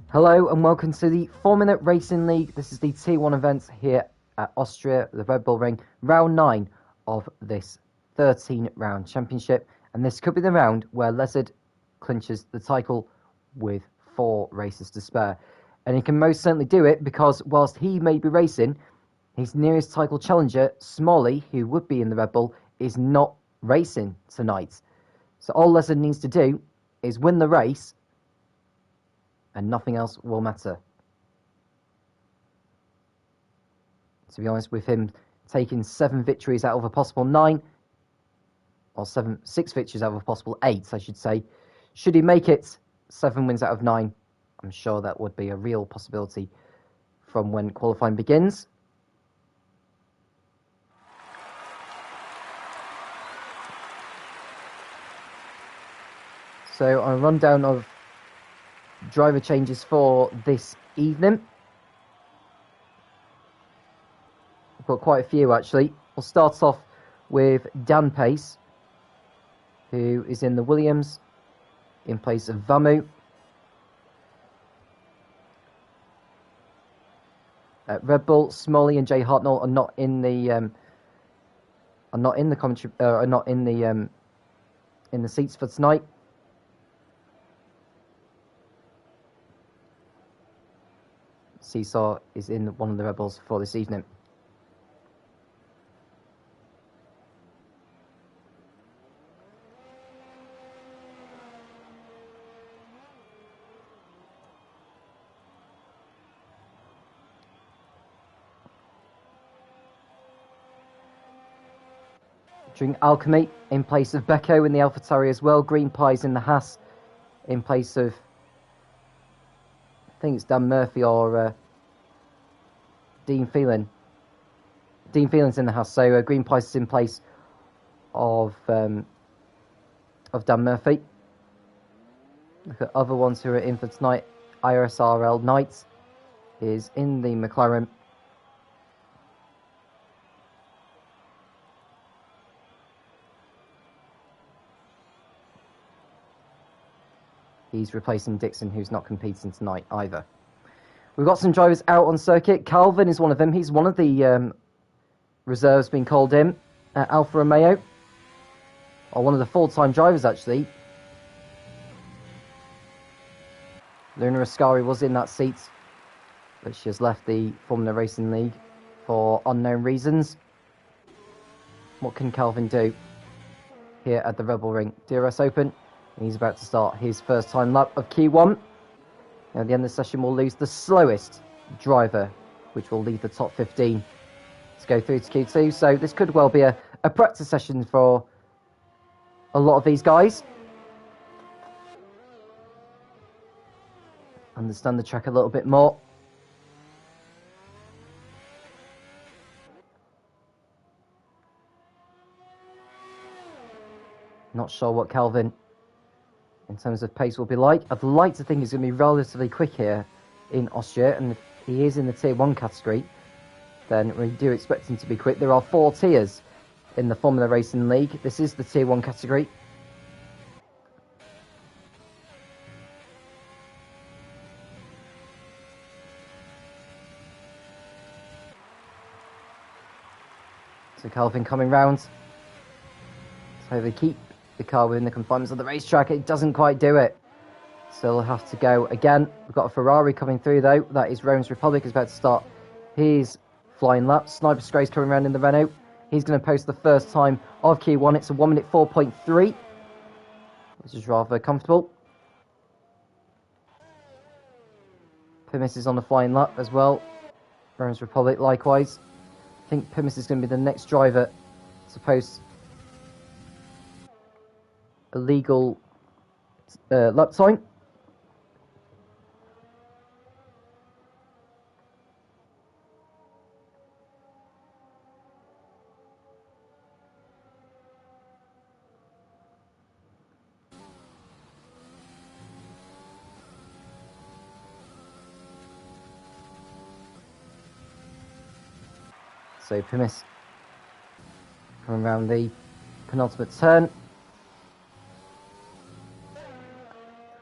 Hello and welcome to the Formula Racing League. This is the T1 event here at Austria, the Red Bull Ring, round 9 of this 13-round championship. And this could be the round where Lezard clinches the title with 4 races to spare. And he can most certainly do it because whilst he may be racing, his nearest title challenger, Smalley, who would be in the Red Bull, is not racing tonight. So all Lezard needs to do is win the race and nothing else will matter. To be honest, with him taking 7 victories out of a possible 9, or 6 victories out of a possible 8, I should say, should he make it 7 wins out of 9, I'm sure that would be a real possibility from when qualifying begins. So a rundown of driver changes for this evening. We've got quite a few actually. We'll start off with Dan Pace, who is in the Williams in place of Vamu. At Red Bull, Smalley and Jay Hartnell are not in the commentary, are not in the seats for tonight. Seesaw is in one of the Red Bulls for this evening. Drink Alchemy in place of Becco in the AlphaTauri as well. Green Pies in the Haas in place of, I think it's Dan Murphy or Dean Phelan. Dean Phelan's in the Haas, so Green Pies is in place of Dan Murphy. Look at other ones who are in for tonight. IRSRL Knight is in the McLaren. He's replacing Dixon, who's not competing tonight either. We've got some drivers out on circuit. Calvin is one of them. He's one of the reserves being called in at Alfa Romeo. Or one of the full-time drivers, actually. Luna Ascari was in that seat, but she has left the Formula Racing League for unknown reasons. What can Calvin do here at the Red Bull Ring? DRS Open. He's about to start his first time lap of Q1. At the end of the session, we'll lose the slowest driver, which will leave the top 15 to go through to Q2. So this could well be a practice session for a lot of these guys. Understand the track a little bit more. Not sure what Calvin, in terms of pace, will be like. I'd like to think he's going to be relatively quick here in Austria, and if he is in the Tier 1 category, then we do expect him to be quick. There are 4 tiers in the Formula Racing League. This is the Tier 1 category. So Calvin coming round. So they keep the car within the confinements of the racetrack. It doesn't quite do it. So they'll have to go again. We've got a Ferrari coming through though. That is Rome's Republic. Is about to start his flying lap. Sniper Stray's coming around in the Renault. He's going to post the first time of Q1. It's a 1 minute 4.3, which is rather comfortable. Pimis is on the flying lap as well. Rome's Republic likewise. I think Pimis is going to be the next driver to post a legal lap time. So Pimis coming around the penultimate turn.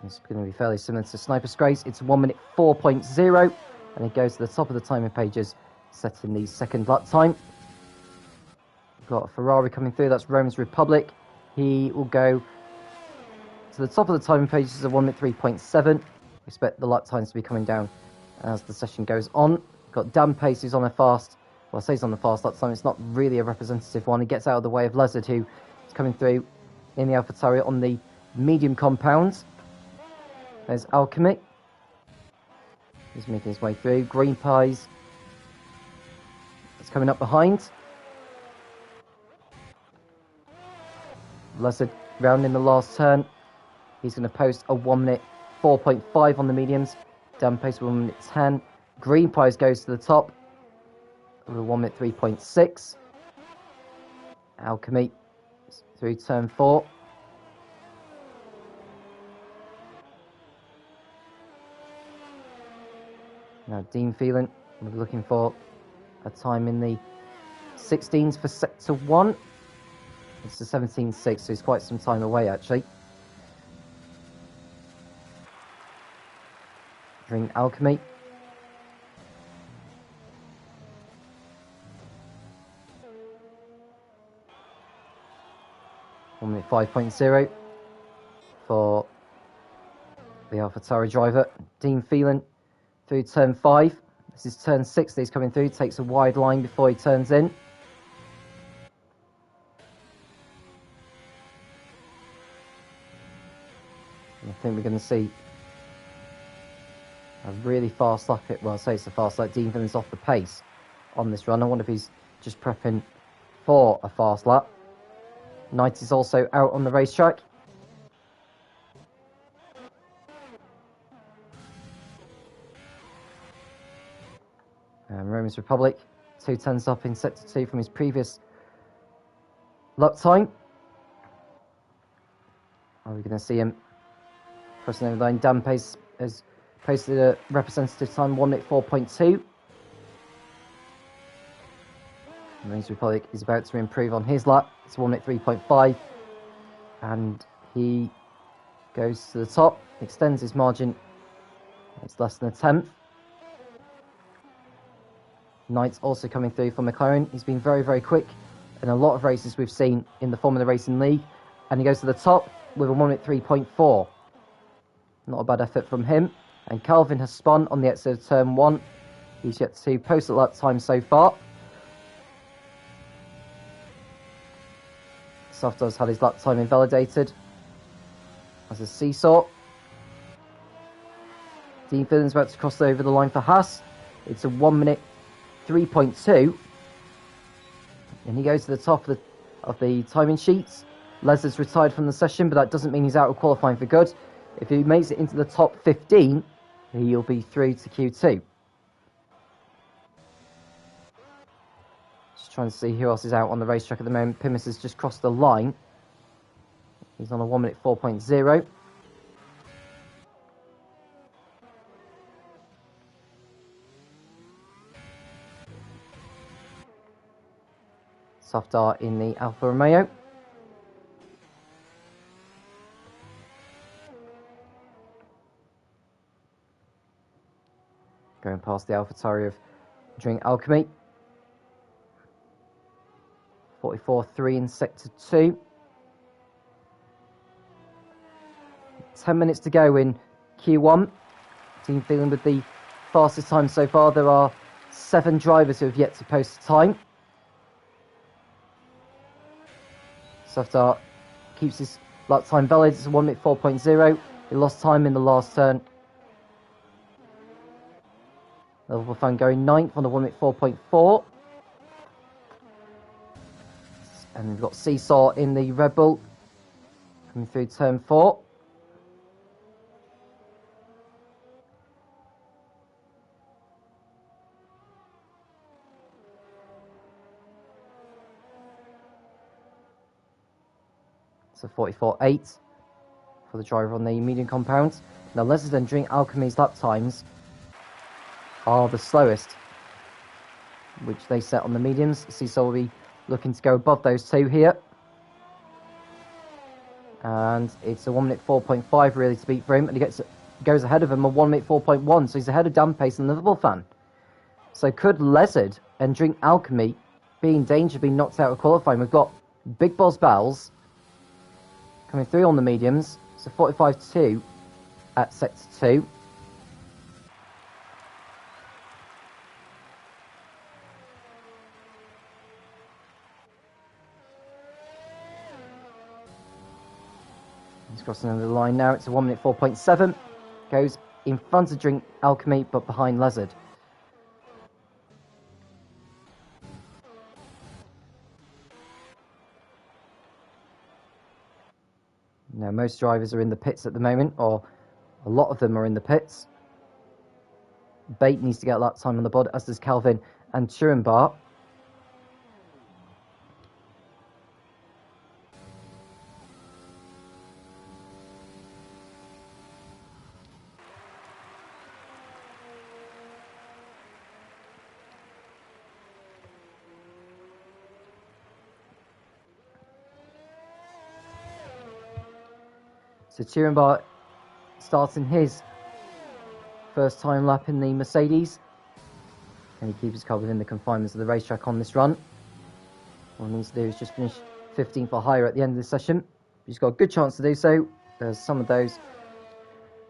It's going to be fairly similar to Sniper Sprays. It's 1 minute 4.0, and it goes to the top of the timing pages, setting the second lap time. We've got a Ferrari coming through, that's Rome's Republic. He will go to the top of the timing pages of 1 minute 3.7. Expect the lap times to be coming down as the session goes on. We've got Dan Pace, who's on a fast, well, I say he's on the fast lap time, it's not really a representative one. He gets out of the way of Lezard, who is coming through in the AlphaTauri on the medium compound. There's Alchemy. He's making his way through. Green Pies is coming up behind. Lezard round in the last turn. He's going to post a 1 minute 4.5 on the mediums. Dan Pace 1 minute 10. Green Pies goes to the top with a 1 minute 3.6. Alchemy through turn 4. Now Dean Phelan, we're looking for a time in the 16s for sector 1. It's the 17.6, so he's quite some time away actually. Drink Alchemy. One minute 5.0 for the AlphaTauri driver. Dean Phelan through turn 5. This is turn 6 that he's coming through. Takes a wide line before he turns in. And I think we're going to see a really fast lap. Well, I say it's a fast lap. Dean Phelan's off the pace on this run. I wonder if he's just prepping for a fast lap. Knight is also out on the racetrack. Rome's Republic, 2 turns up in sector 2 from his previous lap time. Are we going to see him crossing over the line? Dan Pace has posted a representative time 1 minute 4.2. Rome's Republic is about to improve on his lap. It's 1 minute 3.5, and he goes to the top, extends his margin. It's less than a tenth. Knight's also coming through for McLaren. He's been very, very quick in a lot of races we've seen in the Formula Racing League. And he goes to the top with a 1 minute 3.4. Not a bad effort from him. And Calvin has spun on the exit of turn 1. He's yet to post a lap time so far. Softar's had his lap time invalidated as a seesaw. Dean Phelan's about to cross over the line for Haas. It's a 1 minute 3.2, and he goes to the top of the timing sheets. Lezard's retired from the session, but that doesn't mean he's out of qualifying for good. If he makes it into the top 15, he'll be through to Q2. Just trying to see who else is out on the racetrack at the moment. Pimis has just crossed the line. He's on a 1 minute 4.0. Softar in the Alfa Romeo. Going past the AlphaTauri of Drink Alchemy. 44.3 in sector 2. 10 minutes to go in Q1. Team Phelan with the fastest time so far. There are 7 drivers who have yet to post a time. Softar keeps his lap time valid. It's a 1 minute 4.0. He lost time in the last turn. Liverpool fan going 9th on a 1 minute 4.4. And we've got Seesaw in the Red Bull coming through turn 4. So 44.8 for the driver on the medium compound. Now Lezard and Drink Alchemy's lap times are the slowest, which they set on the mediums. Seesaw will be looking to go above those 2 here. And it's a 1 minute 4.5 really to beat for him, and he goes ahead of him a 1 minute 4.1, so he's ahead of Dan Pace and Liverpool fan. So could Lezard and Drink Alchemy be in danger of being knocked out of qualifying? We've got Big Boss Bells coming through on the mediums, so 45-2 at sector 2. He's crossing over the line now. It's a 1 minute 4.7. Goes in front of Drink Alchemy, but behind Lezard. Now, most drivers are in the pits at the moment, or a lot of them are in the pits. Bate needs to get a lap time on the board, as does Calvin and Turenbar. So Turenbar starting his first time lap in the Mercedes. Can he keep his car within the confinements of the racetrack on this run? All he needs to do is just finish 15th or higher at the end of the session. He's got a good chance to do so. There's some of those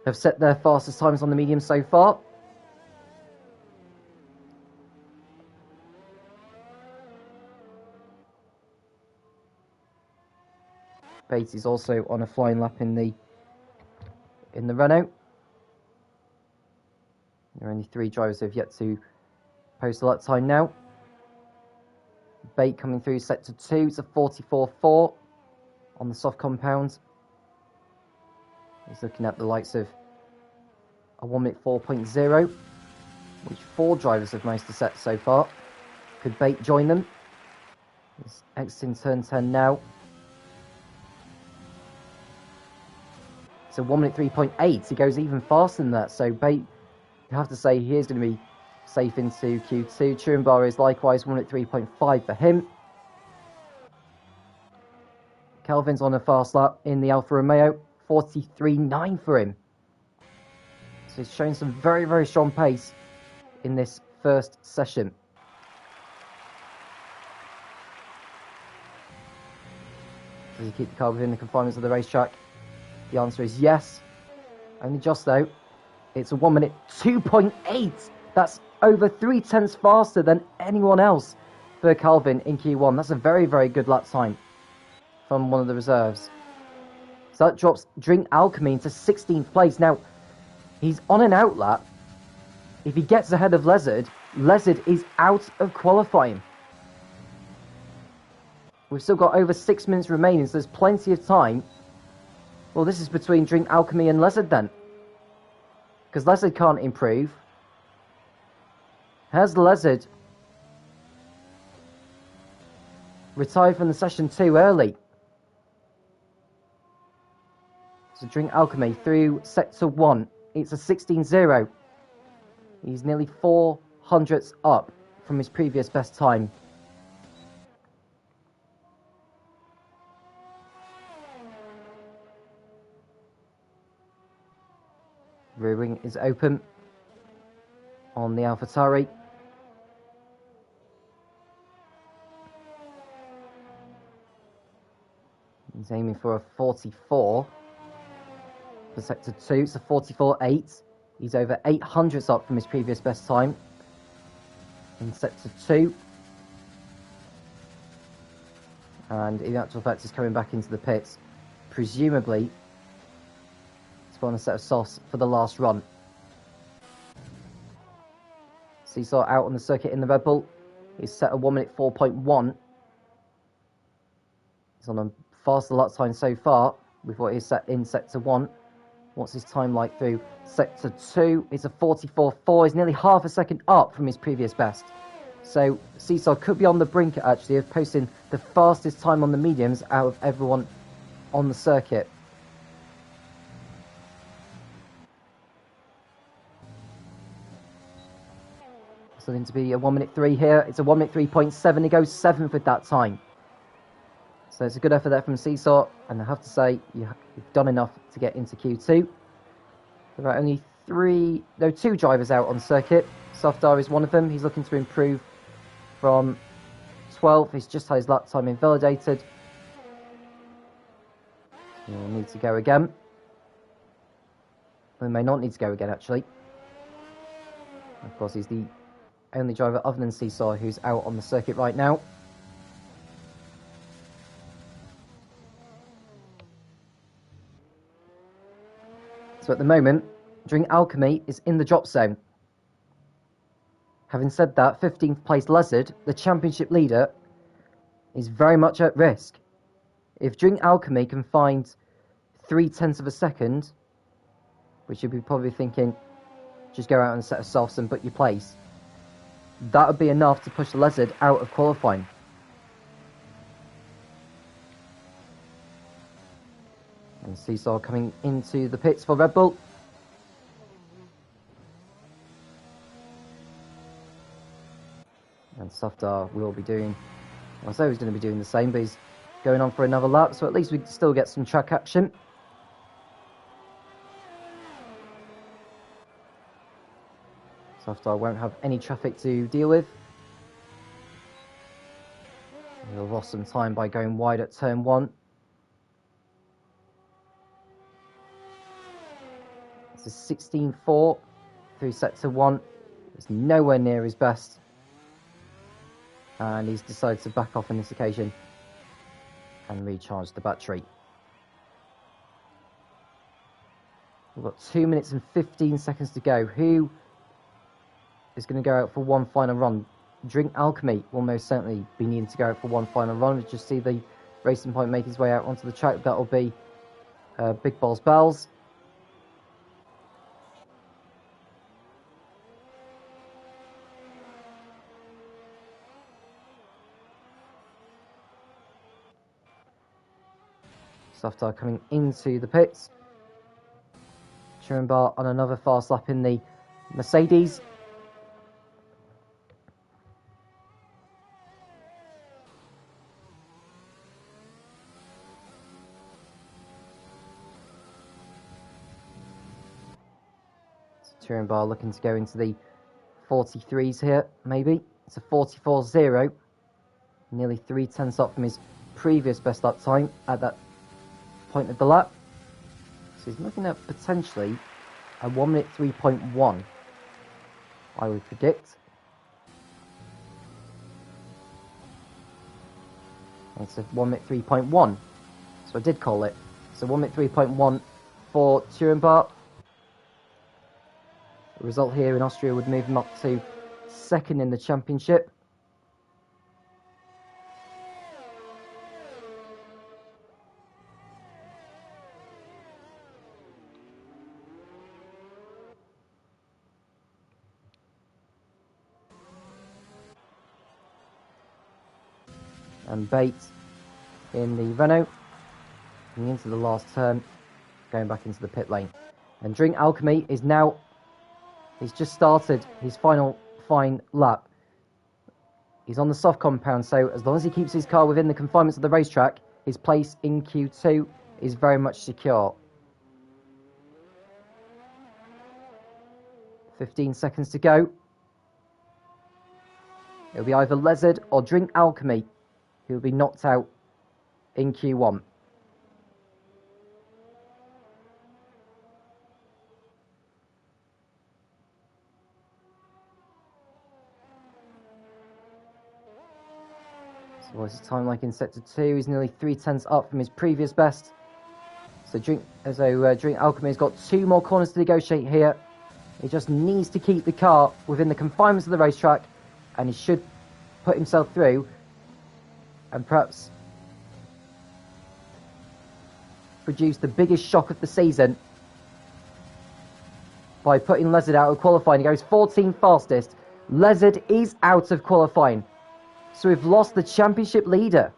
have set their fastest times on the medium so far. Bates is also on a flying lap in the Renault. There are only 3 drivers who have yet to post a lap time now. Bate coming through sector 2. It's a 44.4 on the soft compound. He's looking at the likes of a 1 minute 4.0, which 4 drivers have managed to set so far. Could Bate join them? He's exiting turn 10 now. So 1 minute 3.8. He goes even faster than that. So Bate, you have to say, he is going to be safe into Q2. Turenbar is likewise 1 minute 3.5 for him. Kelvin's on a fast lap in the Alfa Romeo, 43.9 for him. So he's showing some very, very strong pace in this first session. Does he keep the car within the confinements of the racetrack? The answer is yes. Only just though. It's a 1 minute 2.8. That's over 3/10 faster than anyone else for Calvin in Q1. That's a very, very good lap time from one of the reserves. So that drops Drink Alchemy into 16th place. Now, he's on an out lap. If he gets ahead of Lezard, Lezard is out of qualifying. We've still got over 6 minutes remaining, so there's plenty of time. Well, this is between Drink Alchemy and Lezard then. Because Lezard can't improve. Has Lezard retired from the session too early? So Drink Alchemy through sector 1. It's a 16.0. He's nearly 4 hundredths up from his previous best time. Rear wing is open on the AlphaTauri. He's aiming for a 44 for sector 2. It's a 44.8. He's over 8 hundredths up from his previous best time in sector 2. And in actual fact, he's coming back into the pits, presumably to put on a set of softs for the last run. Seesaw out on the circuit in the Red Bull. He's set a 1 minute 4.1. He's on a faster lap time so far with what he's set in sector 1. What's his time like through sector 2? It's a 44.4. He's nearly half a second up from his previous best. So Seesaw could be on the brink actually of posting the fastest time on the mediums out of everyone on the circuit. Something to be a 1 minute 3 here. It's a 1 minute 3.7. He goes 7th with that time. So it's a good effort there from Seesaw, and I have to say, you've done enough to get into Q2. There are only two drivers out on circuit. Softar is one of them. He's looking to improve from 12. He's just had his lap time invalidated. He'll need to go again. We may not need to go again, actually. Of course, he's the only driver other than Seesaw who's out on the circuit right now. So at the moment, Drink Alchemy is in the drop zone. Having said that, 15th place Lizard, the championship leader, is very much at risk. If Drink Alchemy can find 0.3 of a second, which you'd be probably thinking, just go out and set a softs and book your place, that would be enough to push the Lizard out of qualifying. And Seesaw coming into the pits for Red Bull. And Softar will be doing, well, I say he's going to be doing the same, but he's going on for another lap, so at least we can still get some track action. Softar won't have any traffic to deal with. He'll lost some time by going wide at turn 1. It's a 16.4 through sector 1. It's nowhere near his best. And he's decided to back off on this occasion and recharge the battery. We've got 2 minutes and 15 seconds to go. Who is going to go out for one final run? Drink Alchemy will most certainly be needing to go out for one final run. We just see the Racing Point make his way out onto the track. That'll be Big Balls Bells. Softar coming into the pits. Bar on another fast lap in the Mercedes. Bar looking to go into the 43s here, maybe. It's a 44.0. Nearly 0.3 up from his previous best lap time at that point of the lap. So he's looking at potentially a 1 minute 3.1, I would predict. And it's a 1 minute 3.1, so I did call it. So 1 minute 3.1 for Bar. The result here in Austria would move him up to second in the championship. And Bates in the Renault, coming into the last turn, going back into the pit lane. And Drink Alchemy is now, he's just started his final fine lap. He's on the soft compound, so as long as he keeps his car within the confinements of the racetrack, his place in Q2 is very much secure. 15 seconds to go. It'll be either Lizard or Drink Alchemy who will be knocked out in Q1. So what's his time like in sector 2? He's nearly 0.3 up from his previous best. So Drink Alchemy has got 2 more corners to negotiate here. He just needs to keep the car within the confinements of the racetrack, and he should put himself through and perhaps produce the biggest shock of the season by putting Lizard out of qualifying. He goes 14th fastest. Lizard is out of qualifying. So we've lost the championship leader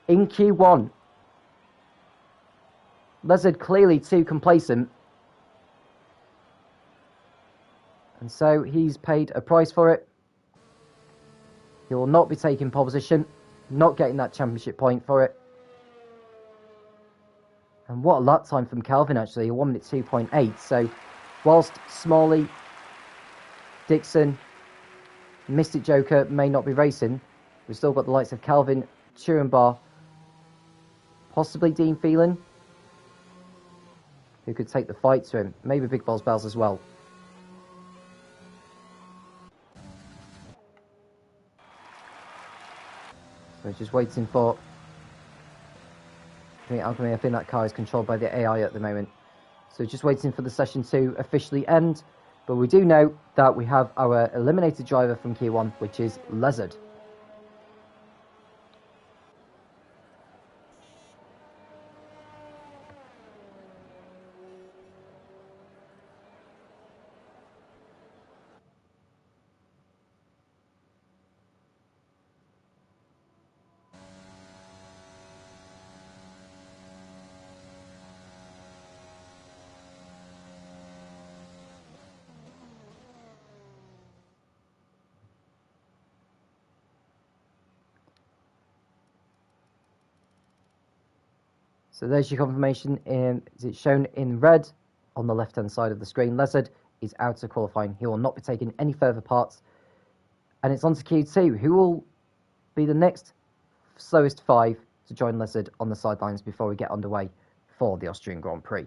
in Q1. Lizard clearly too complacent. And so he's paid a price for it. He will not be taking pole position, not getting that championship point for it. And what a lap time from Calvin, actually, a 1 minute 2.8. So, whilst Smalley, Dixon, Mystic Joker may not be racing, we've still got the likes of Calvin, Turenbar, possibly Dean Phelan, who could take the fight to him. Maybe Big Balls Bells as well. So just waiting for Alchemy. I think that car is controlled by the AI at the moment. So just waiting for the session to officially end. But we do know that we have our eliminated driver from Q1, which is Lizard. So there's your confirmation. It's shown in red on the left-hand side of the screen. Lizard is out of qualifying. He will not be taking any further parts. And it's on to Q2, who will be the next slowest 5 to join Lizard on the sidelines before we get underway for the Austrian Grand Prix.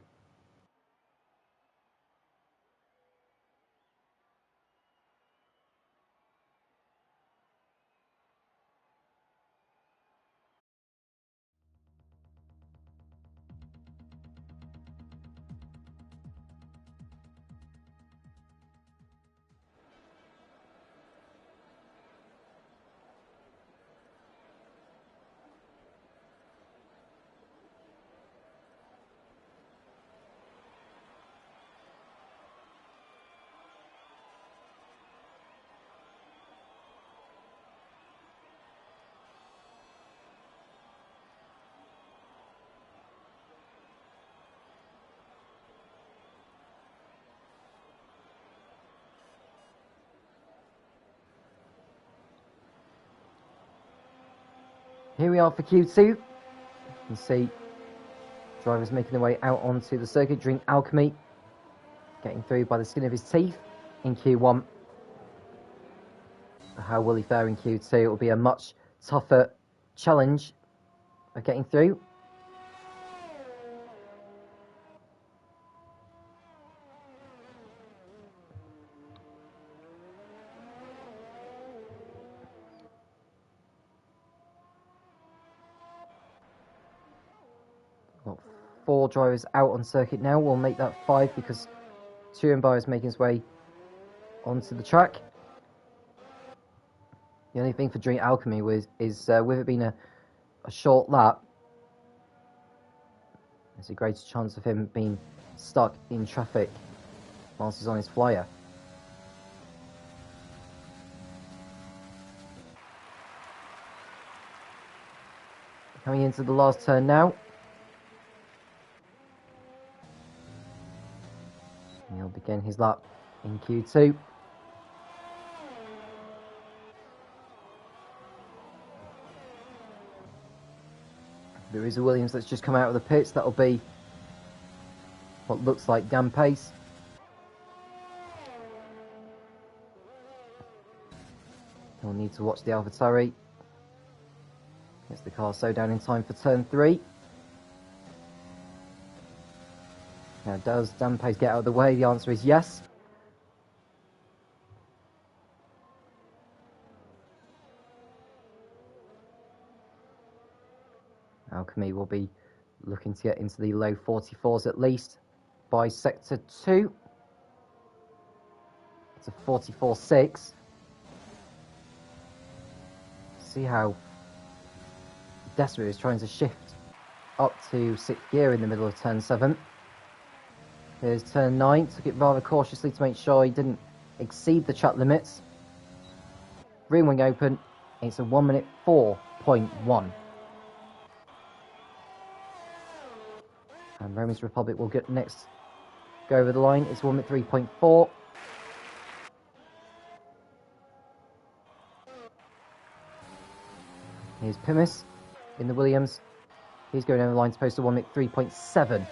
Here we are for Q2. You can see drivers making their way out onto the circuit. Drink Alchemy getting through by the skin of his teeth in Q1. How will he fare in Q2? It will be a much tougher challenge of getting through. Got 4 drivers out on circuit now. We'll make that 5 because Turenbar is making his way onto the track. The only thing for Drink Alchemy is with it being a short lap, there's a greater chance of him being stuck in traffic whilst he's on his flyer. Coming into the last turn now. And he'll begin his lap in Q2. There is a Williams that's just come out of the pits. That'll be what looks like gun pace. He'll need to watch the AlphaTauri. Gets the car so down in time for turn 3. Now, does Dan Pace get out of the way? The answer is yes. Alchemy will be looking to get into the low 44s at least by sector 2. It's a 44.6. See how desperate is trying to shift up to 6th gear in the middle of turn 7. Here's turn 9. Took it rather cautiously to make sure he didn't exceed the track limits. Rear wing open. It's a 1 minute 4.1. And Roman's Republic will get next. Go over the line. It's 1 minute 3.4. Here's Pimis in the Williams. He's going over the line to post a 1 minute 3.7,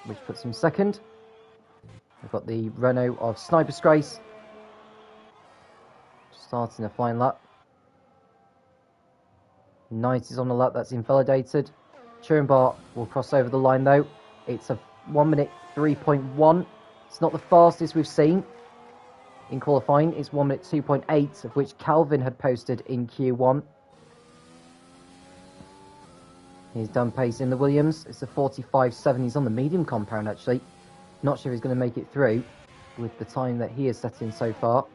which puts him second. We've got the Renault of Sniper's Grace starting the flying lap. Knight is on the lap, that's invalidated. Turenbach will cross over the line though. It's a 1 minute 3.1. It's not the fastest we've seen in qualifying. It's 1 minute 2.8, of which Calvin had posted in Q1. He's done pace in the Williams. It's a 45.7. He's on the medium compound actually. Not sure if he's going to make it through with the time that he has set in so far.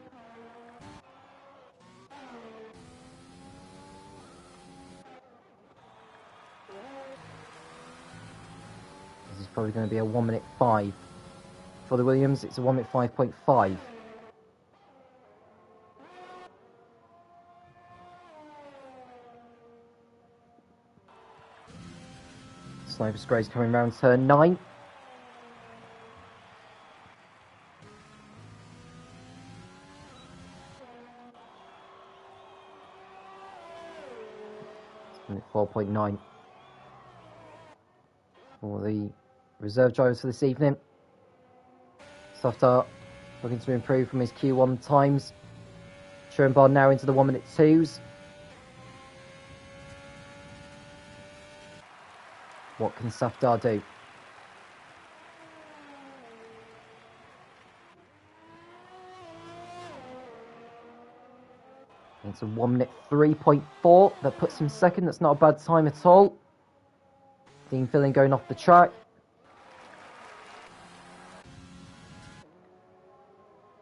This is probably going to be a 1 minute 5. For the Williams, it's a 1 minute 5.5. Sniper's Grace coming round turn 9. Minute 4.9 for the reserve drivers for this evening. Softar looking to improve from his Q1 times. Turenbach now into the 1 minute 2s. What can Safdar do? It's a 1 minute 3.4 that puts him second. That's not a bad time at all. Dean Filling going off the track.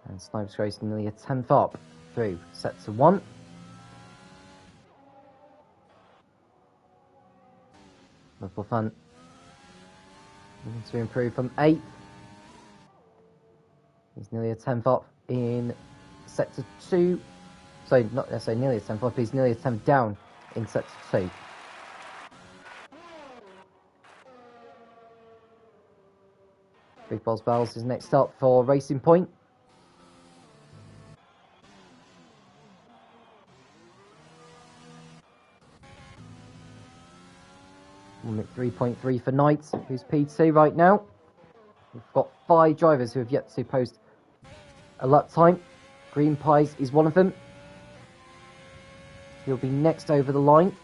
And Sniper's Grace nearly a 10th up through set to 1. Liverpool fan looking to improve from 8th. He's nearly a 10th up in set to 2. So not necessarily nearly a 10th up, he's nearly a 10th down in set to 2. Big Balls Bells is next up for Racing Point. Minute 3.3 for Knight, who's P2 right now. We've got 5 drivers who have yet to post a lap time. Green Pies is one of them. He'll be next over the line.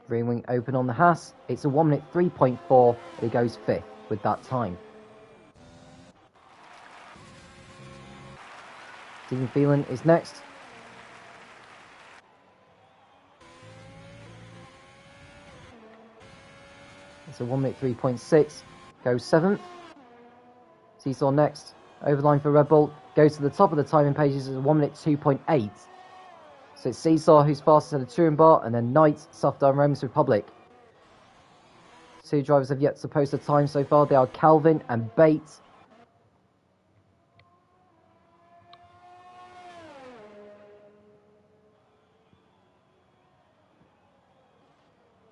Green Wing open on the Haas. It's a 1 minute 3.4, and he goes 5th with that time. Dean Phelan is next. It's a 1 minute 3.6, goes 7th. Seesaw next, over the line for Red Bull, goes to the top of the timing pages at 1 minute 2.8. So it's Seesaw who's fastest at the Turenbach, and then Knight, Softar and Romans Republic. 2 drivers have yet to post a time so far. They are Calvin and Bates.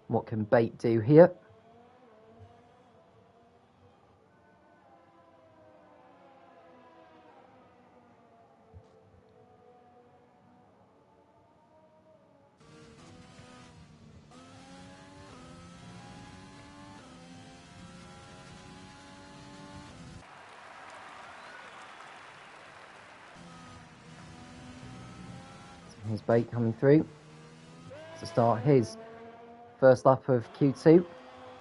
What can Bate do here? Here's Bate coming through to start his first lap of Q2,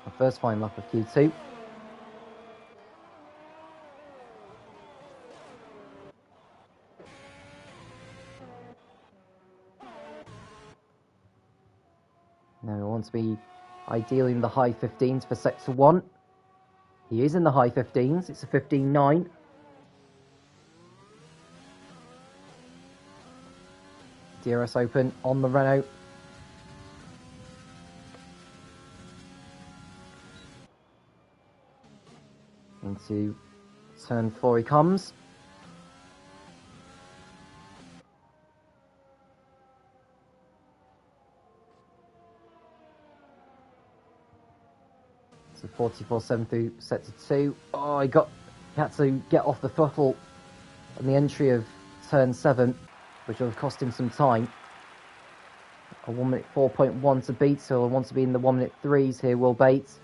or first fine lap of Q2. Now we want to be ideally in the high 15s for sector 1. He is in the high 15s, it's a 15.9. DRS open on the Renault. Into turn 4 he comes. So 44.7 through set to 2. Oh, he got He had to get off the throttle on the entry of turn 7, which will have cost him some time. A 1 minute 4.1 to beat, so I want to be in the 1 minute 3s here, Will Bates.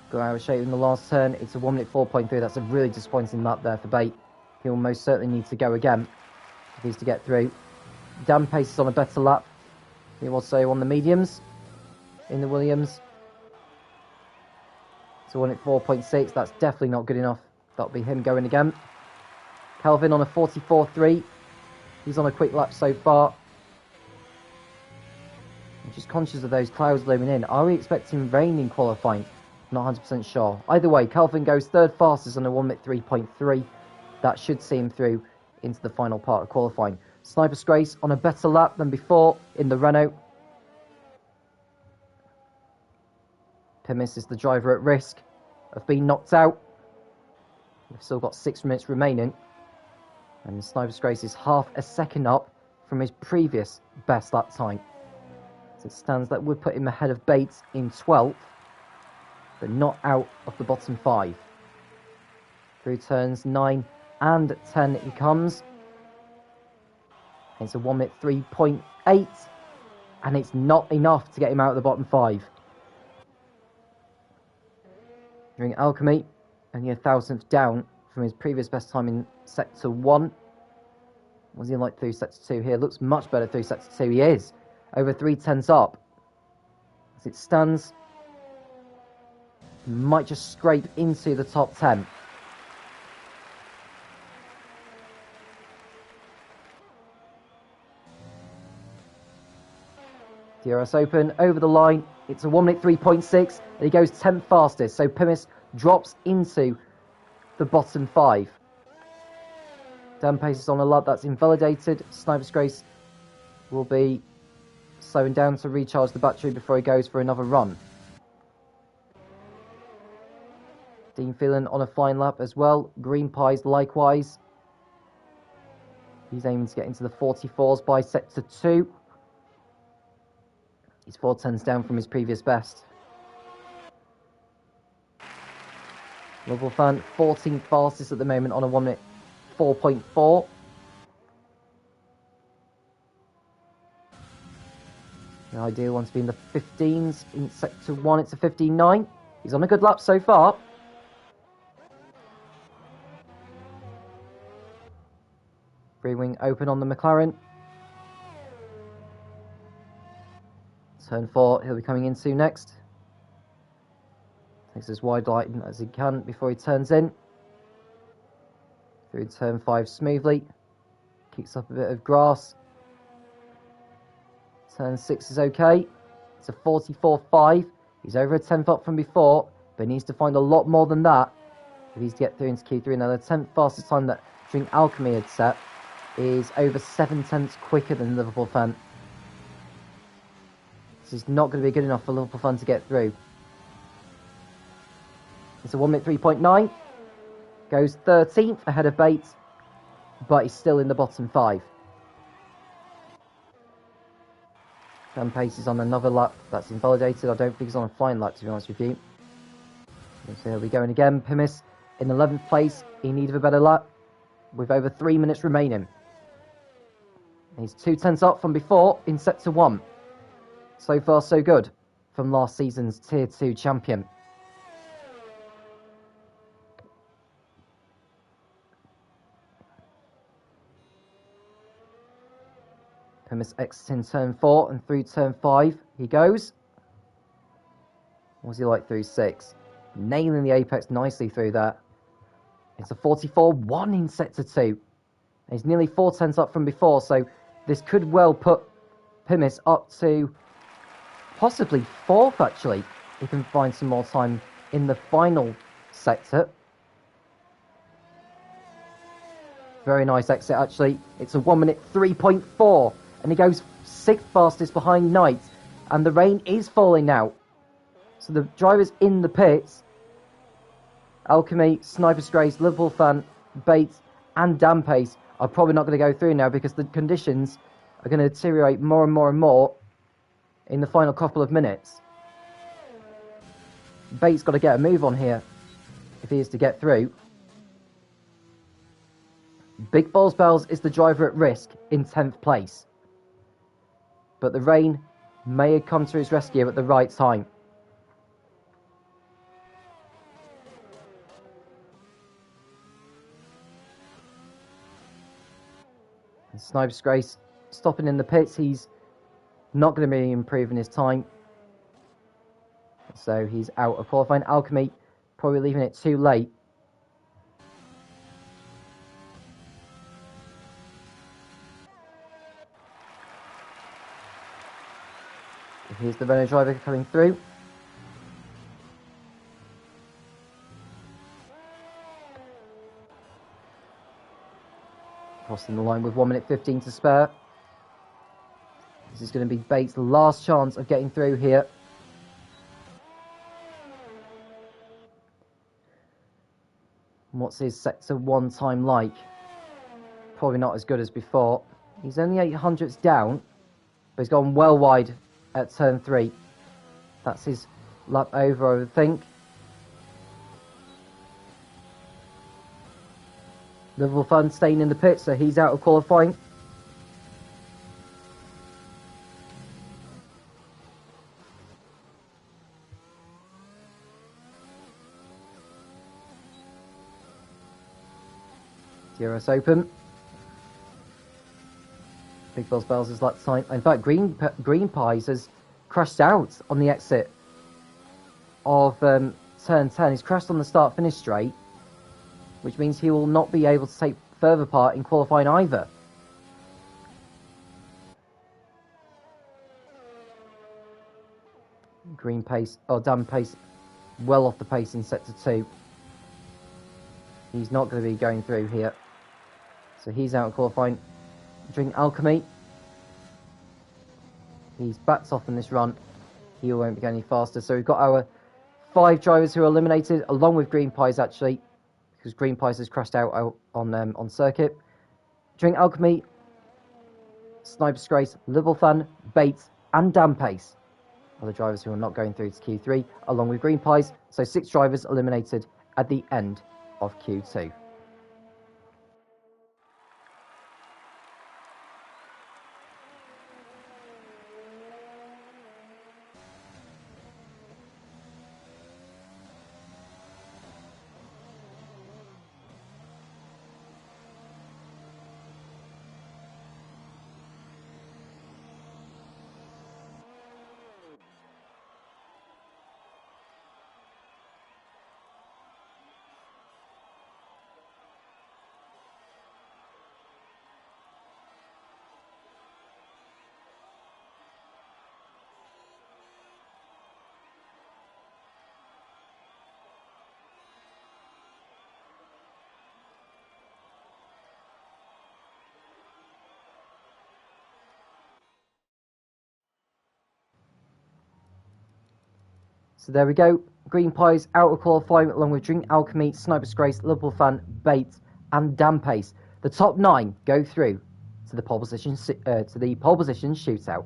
Got out of shape in the last turn. It's a 1 minute 4.3. That's a really disappointing lap there for Bate. He'll most certainly need to go again if he's to get through. Dan Pace is on a better lap. He was so on the mediums in the Williams. So 1 minute 4.6. That's definitely not good enough. That'll be him going again. Kelvin on a 44.3. He's on a quick lap so far. I'm just conscious of those clouds looming in. Are we expecting rain in qualifying? Not 100% sure. Either way, Kelvin goes third fastest on a 1 minute 3.3. That should see him through into the final part of qualifying. Sniper Scrace on a better lap than before in the Renault. Pimis is the driver at risk of being knocked out. We've still got 6 minutes remaining. And Sniper Scrace is half a second up from his previous best lap time. So it stands that would put him ahead of Bates in 12th, but not out of the bottom 5. Through turns 9 and 10 he comes. It's a 1 minute 3.8, and it's not enough to get him out of the bottom 5. During Alchemy, only a thousandth down from his previous best time in Sector 1. What was he like through Sector 2 here? Looks much better through Sector 2. He is over 3/10 up. As it stands, he might just scrape into the top 10. DRS Open over the line. It's a 1 minute 3.6, and he goes 10th fastest. So Pimis drops into the bottom 5. Dan Pace is on a lap that's invalidated. Sniper Scrace will be slowing down to recharge the battery before he goes for another run. Dean Phelan on a flying lap as well. Green Pies likewise. He's aiming to get into the 44s by Sector 2. He's 4/10s down from his previous best. Liverpool fan, 14th fastest at the moment on a 1 minute 4.4. The ideal one to be in the 15s. In Sector 1, it's a 15.9. He's on a good lap so far. Free wing open on the McLaren. Turn 4, he'll be coming into next. Takes as wide line as he can before he turns in. Through turn 5 smoothly. Kicks up a bit of grass. Turn 6 is okay. It's a 44.5. He's over a 10th up from before, but he needs to find a lot more than that if he's to get through into Q3. Now, the 10th fastest time that during Alchemy had set is over 7/10 quicker than Liverpool fan. This is not going to be good enough for Liverpool fan to get through. It's a 1 minute 3.9. Goes 13th ahead of Bates, but he's still in the bottom 5. Dan Pace is on another lap that's invalidated. I don't think he's on a flying lap, to be honest with you. So he'll be going again. Pimis in 11th place. He needed a better lap with over 3 minutes remaining. He's 2/10 up from before in Sector 1. So far, so good from last season's Tier 2 champion. Pimis exiting turn 4 and through turn 5 he goes. What was he like through 6? Nailing the apex nicely through that. It's a 44.1 in Sector 2. He's nearly 4/10 up from before, so this could well put Pimis up to possibly 4th, actually. He can find some more time in the final sector. Very nice exit, actually. It's a 1 minute 3.4, and he goes 6th fastest behind Knight, and the rain is falling now. So the drivers in the pits, Alchemy, Sniper Scrace, Liverpool fan, Bates, and Dan Pace are probably not going to go through now because the conditions are going to deteriorate more and more and more in the final couple of minutes. Bates got to get a move on here if he is to get through. Big Balls Bells is the driver at risk in 10th place. But the rain may have come to his rescue at the right time. And Snipes Grace stopping in the pits. He's not going to be improving his time. So he's out of qualifying. Alchemy probably leaving it too late. Here's the Renault driver coming through. Crossing the line with 1 minute 15 to spare. This is going to be Bates' last chance of getting through here. What's his sector 1 time like? Probably not as good as before. He's only 800ths down, but he's gone well wide at turn 3. That's his lap over, I would think. Liverpool Fun staying in the pit, so he's out of qualifying. DRS open. Big Balls Bells is like time. In fact, Green Pies has crashed out on the exit of turn 10. He's crashed on the start-finish straight, which means he will not be able to take further part in qualifying either. Green pace, or Dan pace, well off the pace in sector 2. He's not going to be going through here. So he's out of qualifying. Drink Alchemy. He's backed off in this run. He won't be going any faster. So we've got our 5 drivers who are eliminated, along with Green Pies actually, because Green Pies has crashed out on circuit. Drink Alchemy, Sniper's Grace, Liverpool Fan, Bates, and Dan Pace are the drivers who are not going through to Q3, along with Green Pies. So 6 drivers eliminated at the end of Q2. So there we go. Green Pies out of qualifying, along with Drink Alchemy, Sniper's Grace, Liverpool Fan, Bates, and Dan Pace. The top 9 go through to the pole position shootout.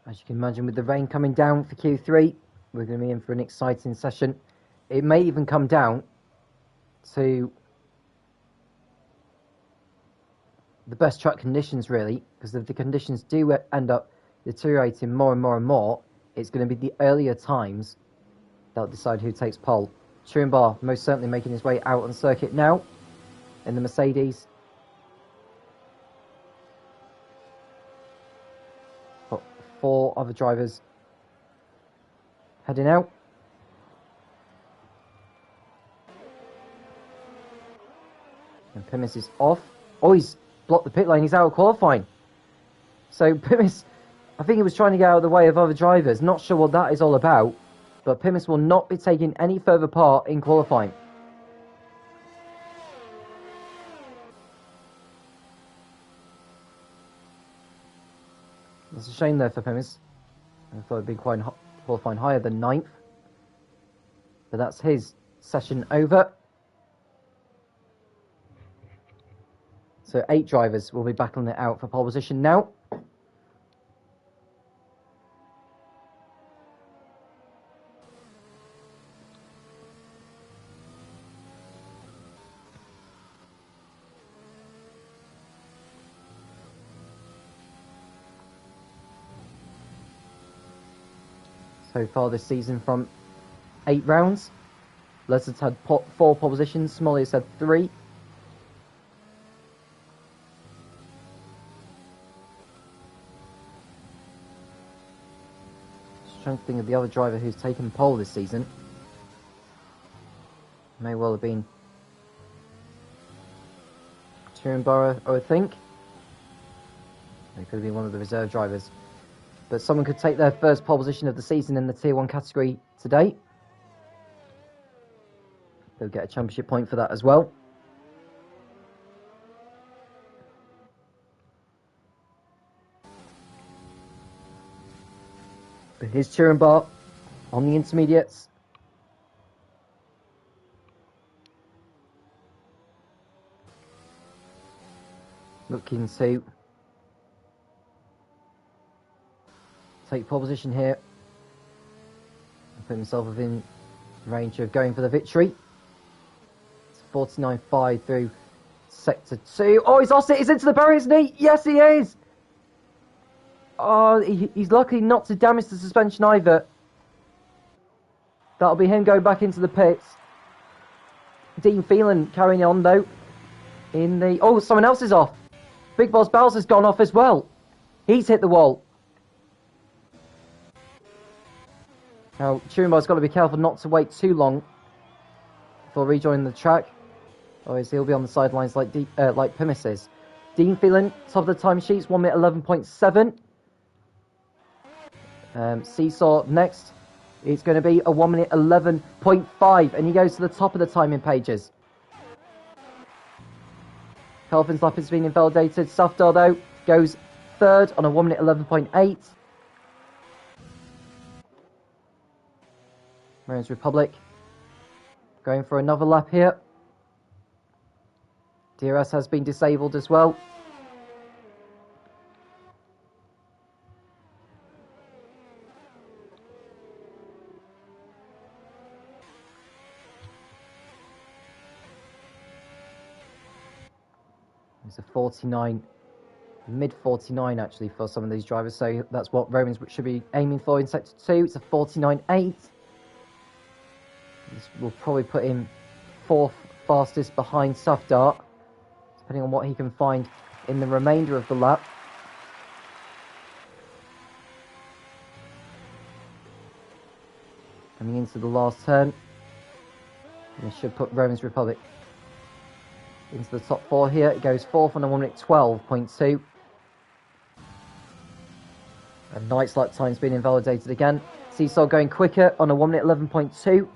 As you can imagine, with the rain coming down for Q3, we're going to be in for an exciting session. It may even come down to the best track conditions, really, because if the conditions do end up deteriorating more and more and more, it's going to be the earlier times that'll decide who takes pole. Truenbar most certainly making his way out on circuit now in the Mercedes. 4 other drivers heading out. And Pimis is off. Oh, he's blocked the pit lane. He's out of qualifying. So Pimis, I think he was trying to get out of the way of other drivers. Not sure what that is all about. But Pimis will not be taking any further part in qualifying. It's a shame there for Pimis. I thought it'd be qualifying higher than 9th. But that's his session over. So 8 drivers will be battling it out for pole position now. So far this season from 8 rounds, Lester's had 4 pole positions, Smolly has had 3. Just trying to think of the other driver who's taken pole this season. May well have been Turnborough, I would think. It could have been one of the reserve drivers. But someone could take their first pole position of the season in the Tier 1 category today. They'll get a championship point for that as well. But here's Turnborough on the intermediates. Looking to take pole position here and put himself within range of going for the victory. It's 49.5 through sector 2. Oh, he's lost it. He's into the barrier, isn't he? Yes, he is. Oh, he's lucky not to damage the suspension either. That'll be him going back into the pits. Dean Phelan carrying on though. Oh, someone else is off. Big Boss Bowser's gone off as well. He's hit the wall. Now, Chumbo's got to be careful not to wait too long before rejoining the track. Otherwise, he'll be on the sidelines like Pimis is. Dean Phelan, top of the timesheets, 1 minute 11.7. Seesaw next. It's going to be a 1 minute 11.5, and he goes to the top of the timing pages. Calvin's lap has been invalidated. Safdar, though, goes third on a 1 minute 11.8. Marines Republic going for another lap here. DRS has been disabled as well. It's a 49, mid 49 actually for some of these drivers, so that's what Romans should be aiming for in sector 2. It's a 49.8. This will probably put him 4th fastest behind Safdar, depending on what he can find in the remainder of the lap. Coming into the last turn, and this should put Romans Republic into the top 4 here. It goes 4th on a 1 minute 12.2. And Knight's lap time's been invalidated again. Seesaw going quicker on a 1 minute 11.2.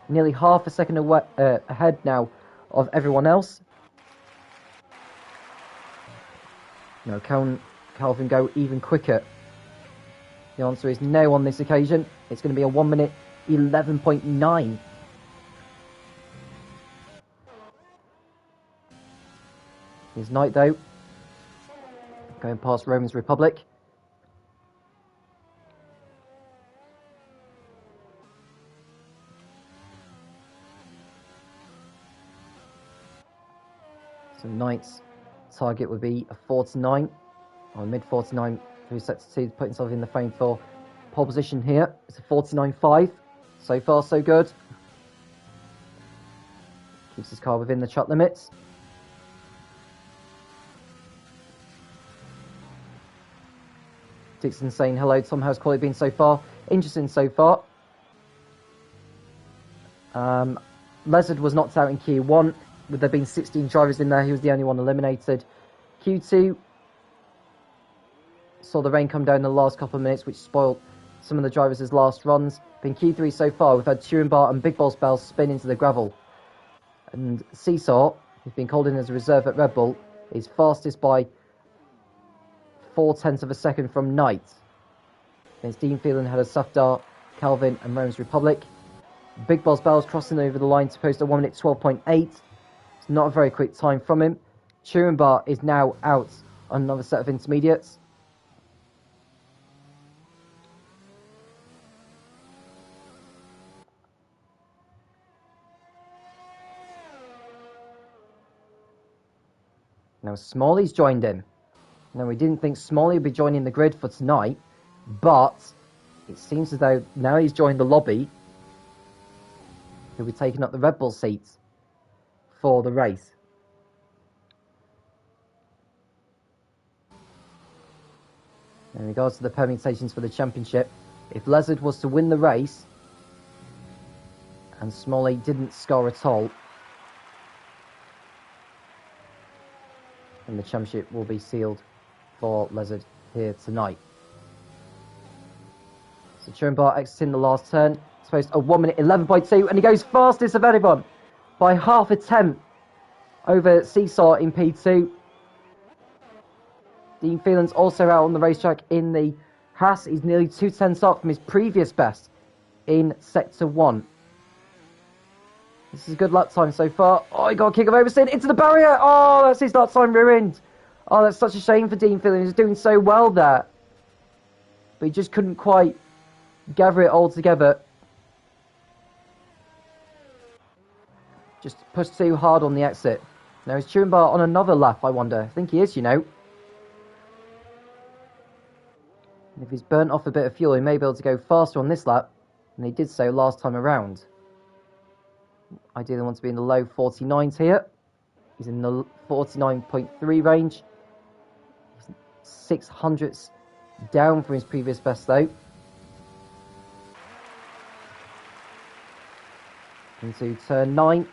Nearly half a second ahead now of everyone else. No, can Calvin go even quicker? The answer is no on this occasion. It's going to be a 1 minute 11.9. Here's Knight though, going past Romans Republic. So Knight's target would be a 49, or mid 49 through sector 2, to put himself in the frame for pole position here. It's a 49.5. So far so good. Keeps his car within the track limits. Dixon saying hello. Tom, how's quality been so far? Interesting so far. Lezard was knocked out in Q1. With there being 16 drivers in there, he was the only one eliminated. Q2 saw the rain come down in the last couple of minutes, which spoiled some of the drivers' last runs. But in Q3 so far, we've had Turenbar and Big Boss Bell spin into the gravel. And Seesaw, who's been called in as a reserve at Red Bull, is fastest by 0.4 of a second from Knight. Against Dean Phelan, had a Safdar, Calvin and Rome's Republic. Big Boss Bell's crossing over the line to post a 1 minute 12.8. It's not a very quick time from him. Turenbar is now out on another set of intermediates. Now Smalley's joined in. Now we didn't think Smalley would be joining the grid for tonight, but it seems as though now he's joined the lobby, he'll be taking up the Red Bull seats for the race. In regards to the permutations for the championship, if Lezard was to win the race and Smalley didn't score at all, then the championship will be sealed for Lezard here tonight. So Turenbar exiting the last turn. It's supposed a 1 minute 11.2, and he goes fastest of anyone by half a tenth over Seesaw in P2. Dean Phelan's also out on the racetrack in the Haas. He's nearly 2/10 up from his previous best in Sector 1. This is a good lap time so far. Oh, he got a kick of oversteer into the barrier. Oh, that's his lap time ruined. Oh, that's such a shame for Dean Phelan. He was doing so well there, but he just couldn't quite gather it all together. Just pushed too hard on the exit. Now is Turenbar on another lap, I wonder? I think he is, you know. And if he's burnt off a bit of fuel, he may be able to go faster on this lap than he did so last time around. Ideally wants to be in the low 49s here. He's in the 49.3 range. He's 600ths down from his previous best though. Into turn 9.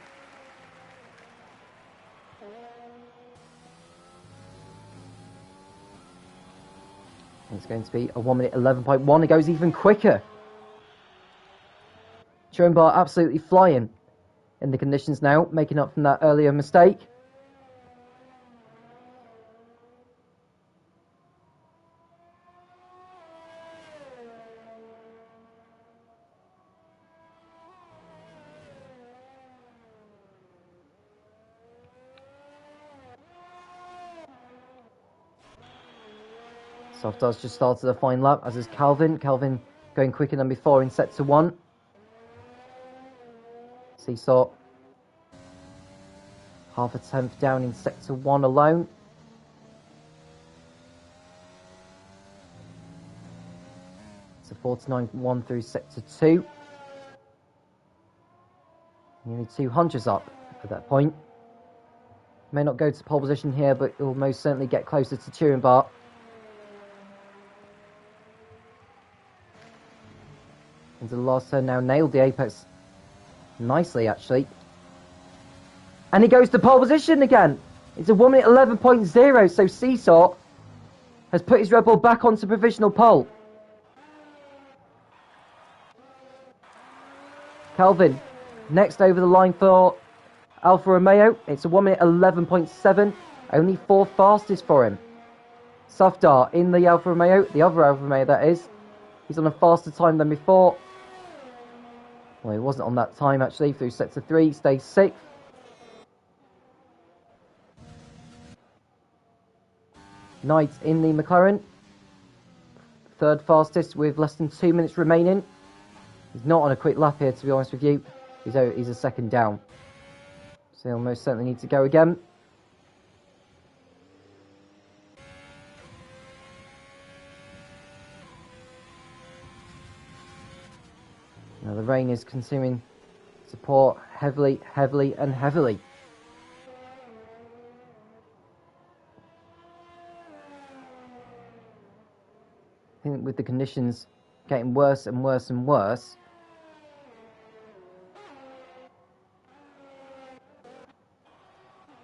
It's going to be a 1 minute 11.1. It goes even quicker. Turenbar absolutely flying in the conditions now, making up from that earlier mistake. Softar's just started a fine lap, as is Calvin. Calvin going quicker than before in Sector 1. Seesaw half a tenth down in Sector 1 alone. It's a 49.1 through Sector 2. Nearly 200s up at that point. May not go to pole position here, but it will most certainly get closer to Turenbar. Into the last turn now, nailed the apex nicely actually. And he goes to pole position again. It's a 1 minute 11.0, so Seesaw has put his Red Bull back onto provisional pole. Calvin next over the line for Alfa Romeo. It's a 1 minute 11.7, only 4 fastest for him. Safdar in the Alfa Romeo, the other Alfa Romeo that is. He's on a faster time than before. Well, he wasn't on that time actually through Sector 3, stays 6th. Knight in the McLaren, 3rd fastest with less than 2 minutes remaining. He's not on a quick lap here, to be honest with you. He's a second down. So he'll most certainly need to go again. Now the rain is consuming support heavily, heavily and heavily. I think with the conditions getting worse and worse and worse,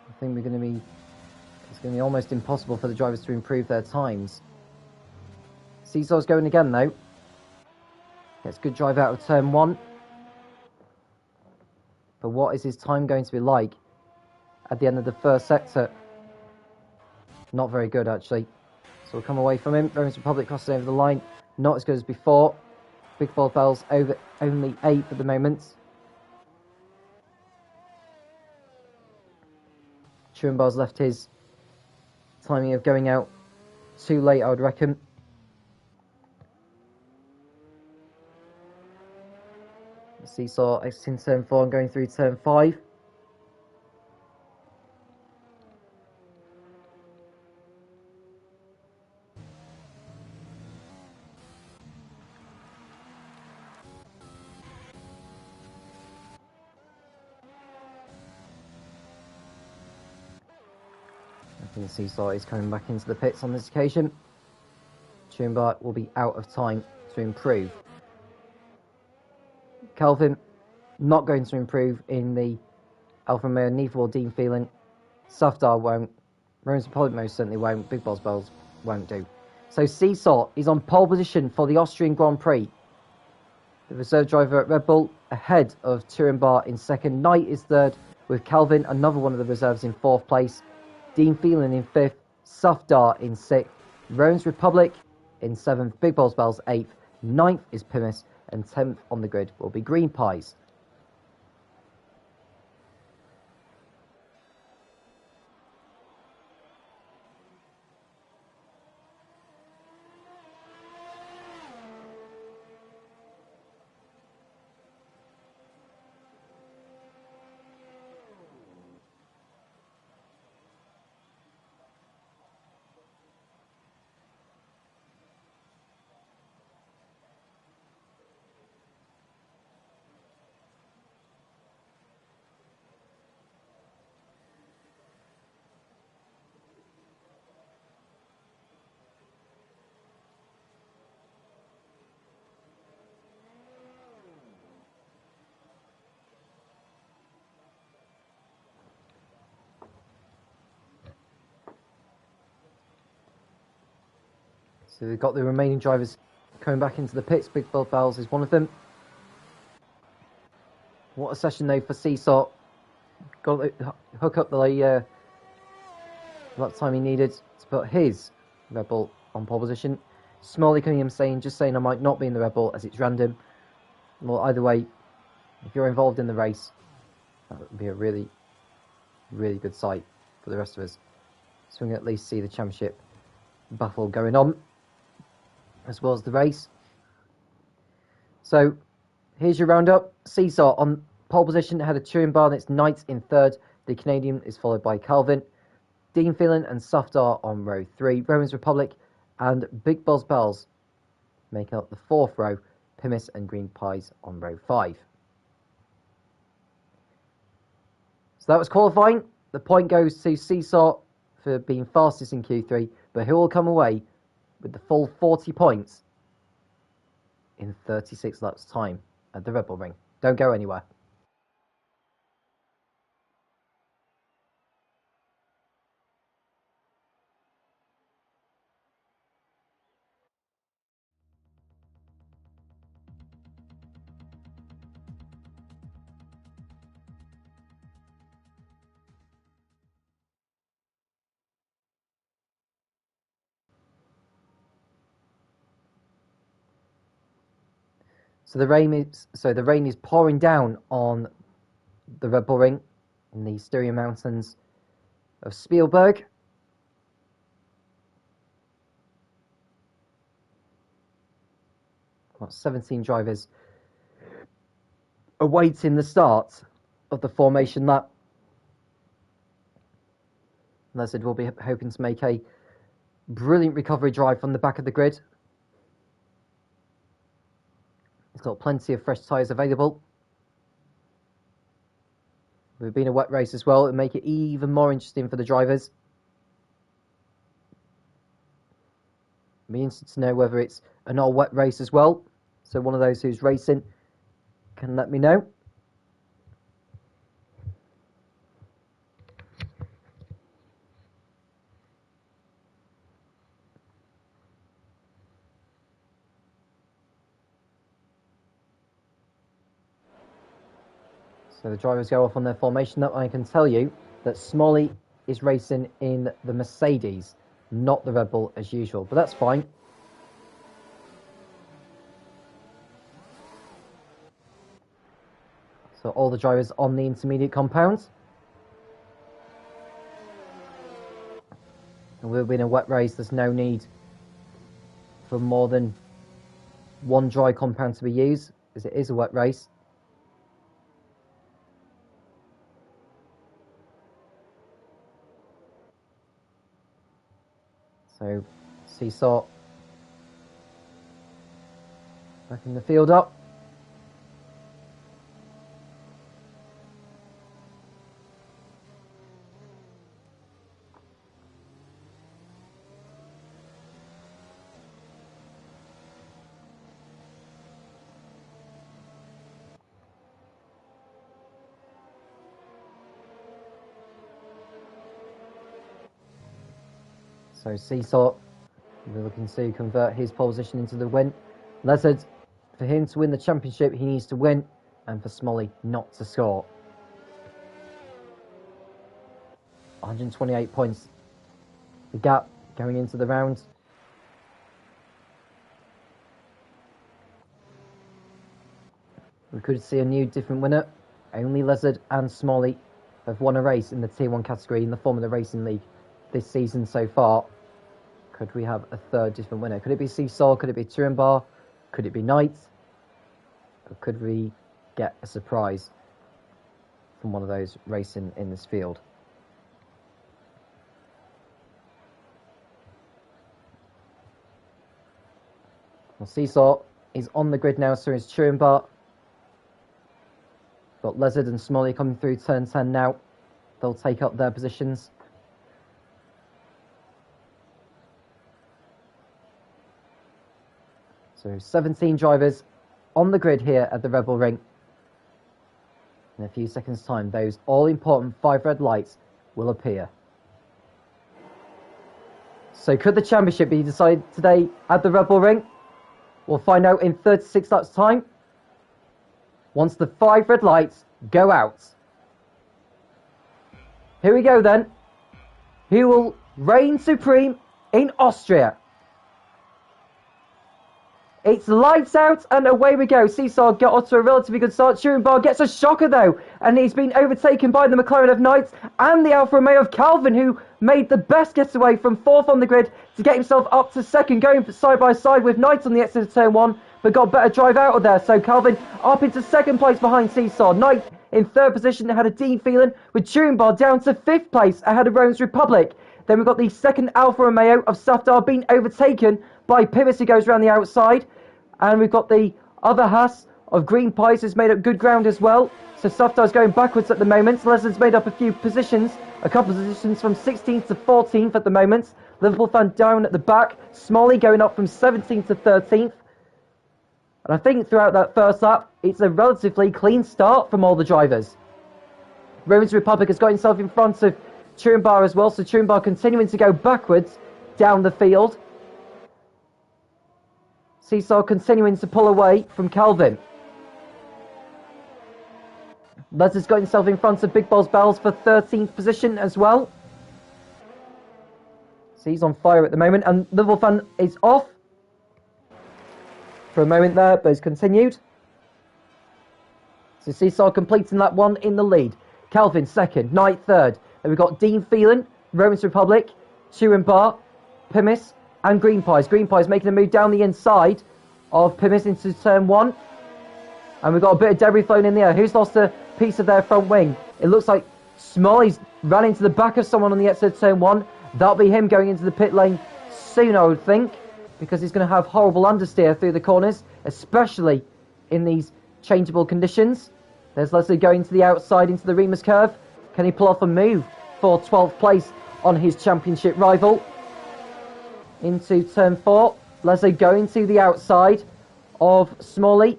I think it's going to be almost impossible for the drivers to improve their times. Seesaw's going again though. Gets good drive out of turn 1. But what is his time going to be like at the end of the first sector? Not very good, actually. So we'll come away from him. Romans Republic crossing over the line. Not as good as before. Big Ball Bells over only 8th at the moment. Turenbar's left his timing of going out too late, I would reckon. Seesaw exiting turn 4 and going through turn 5. I think Seesaw is coming back into the pits on this occasion. Turenbar will be out of time to improve. Kelvin not going to improve in the Alfa Romeo, neither will Dean Phelan. Safdar won't. Romans Republic most certainly won't. Big Balls Bells won't do. So Seesaw is on pole position for the Austrian Grand Prix. The reserve driver at Red Bull ahead of Turenbar in second. Knight is third with Kelvin, another one of the reserves, in fourth place. Dean Phelan in fifth. Safdar in sixth. Romans Republic in seventh. Big Balls Bells eighth. Ninth is Pimis. And 10th on the grid will be Green Pies. So we've got the remaining drivers coming back into the pits. Big Bill Bells is one of them. What a session though for Seesaw. Got to hook up the that time he needed to put his Red Bull on pole position. Smalley coming in saying I might not be in the Red Bull as it's random. Well, either way, if you're involved in the race, that would be a really, really good sight for the rest of us. So we can at least see the championship battle going on, as well as the race. So here's your roundup. Seesaw on pole position ahead of Turenbar, and it's Knight in third. The Canadian is followed by Calvin. Dean Phelan and Safdar on row 3. Romans Republic and Big Balls Bells making up the fourth row. Pimis and Green Pies on row 5. So that was qualifying. The point goes to Seesaw for being fastest in Q3, but who will come away with the full 40 points in 36 laps time at the Red Bull Ring? Don't go anywhere. So the rain is pouring down on the Red Bull Ring in the Styria Mountains of Spielberg. Got 17 drivers awaiting the start of the formation lap. And as I said, we'll be hoping to make a brilliant recovery drive from the back of the grid. It's got plenty of fresh tyres available. With it being a wet race as well, it'll make it even more interesting for the drivers. Be interested to know whether it's an all-wet race as well. So one of those who's racing can let me know. So the drivers go off on their formation. That I can tell you that Smalley is racing in the Mercedes, not the Red Bull as usual. But that's fine. So all the drivers on the intermediate compound. And we'll be in a wet race. There's no need for more than one dry compound to be used, as it is a wet race. So, Seesaw backing the field up. So Seesaw, we're looking to convert his pole position into the win. Lezard, for him to win the championship, he needs to win, and for Smalley not to score. 128 points. The gap going into the round. We could see a new different winner. Only Lezard and Smalley have won a race in the Tier 1 category in the Formula Racing League this season so far. Could we have a third different winner? Could it be Seesaw? Could it be Turenbar? Could it be Knight? Or could we get a surprise from one of those racing in this field? Well, Seesaw is on the grid now, so is Turenbar. Got Lezard and Smalley coming through turn 10 now. They'll take up their positions. So 17 drivers on the grid here at the Red Bull Ring. In a few seconds' time, those all-important 5 red lights will appear. So could the championship be decided today at the Red Bull Ring? We'll find out in 36 laps' time, once the 5 red lights go out. Here we go then. Who will reign supreme in Austria? It's lights out and away we go. Seesaw got off to a relatively good start. Turenbar gets a shocker though, and he's been overtaken by the McLaren of Knights and the Alfa Romeo of Calvin, who made the best getaway from 4th on the grid to get himself up to 2nd, going side by side with Knight on the exit of turn 1, but got better drive out of there. So Calvin up into 2nd place behind Seesaw. Knight in 3rd position ahead of Dean Phelan, with Turenbar down to 5th place ahead of Rome's Republic. Then we've got the 2nd Alfa Romeo of Safdar being overtaken by Pibis, who goes around the outside. And we've got the other Haas of Green Pies, who's made up good ground as well. So Safdar's going backwards at the moment. Lesson's made up a few positions, a couple of positions from 16th to 14th at the moment. Liverpool fan down at the back. Smalley going up from 17th to 13th. And I think throughout that first lap, it's a relatively clean start from all the drivers. Rome's Republic has got himself in front of Turenbar as well, so Turenbar continuing to go backwards down the field. Seesaw continuing to pull away from Calvin. Lezard's got himself in front of Big Balls Bells for 13th position as well. So he's on fire at the moment, and Liverpool fan is off for a moment there, but has continued. So Seesaw completing lap 1 in the lead. Calvin 2nd, Knight 3rd. Then we've got Dean Phelan, Rome's Republic, Turenbar, Pimis, and Green Pies. Green Pies making a move down the inside of Pimis into turn 1. And we've got a bit of debris flown in the air. Who's lost a piece of their front wing? It looks like Smalley's ran into the back of someone on the exit of turn 1. That'll be him going into the pit lane soon, I would think, because he's going to have horrible understeer through the corners, especially in these changeable conditions. There's Leslie going to the outside into the Remus curve. Can he pull off a move for 12th place on his championship rival? into turn 4. Leslie going to the outside of Smalley.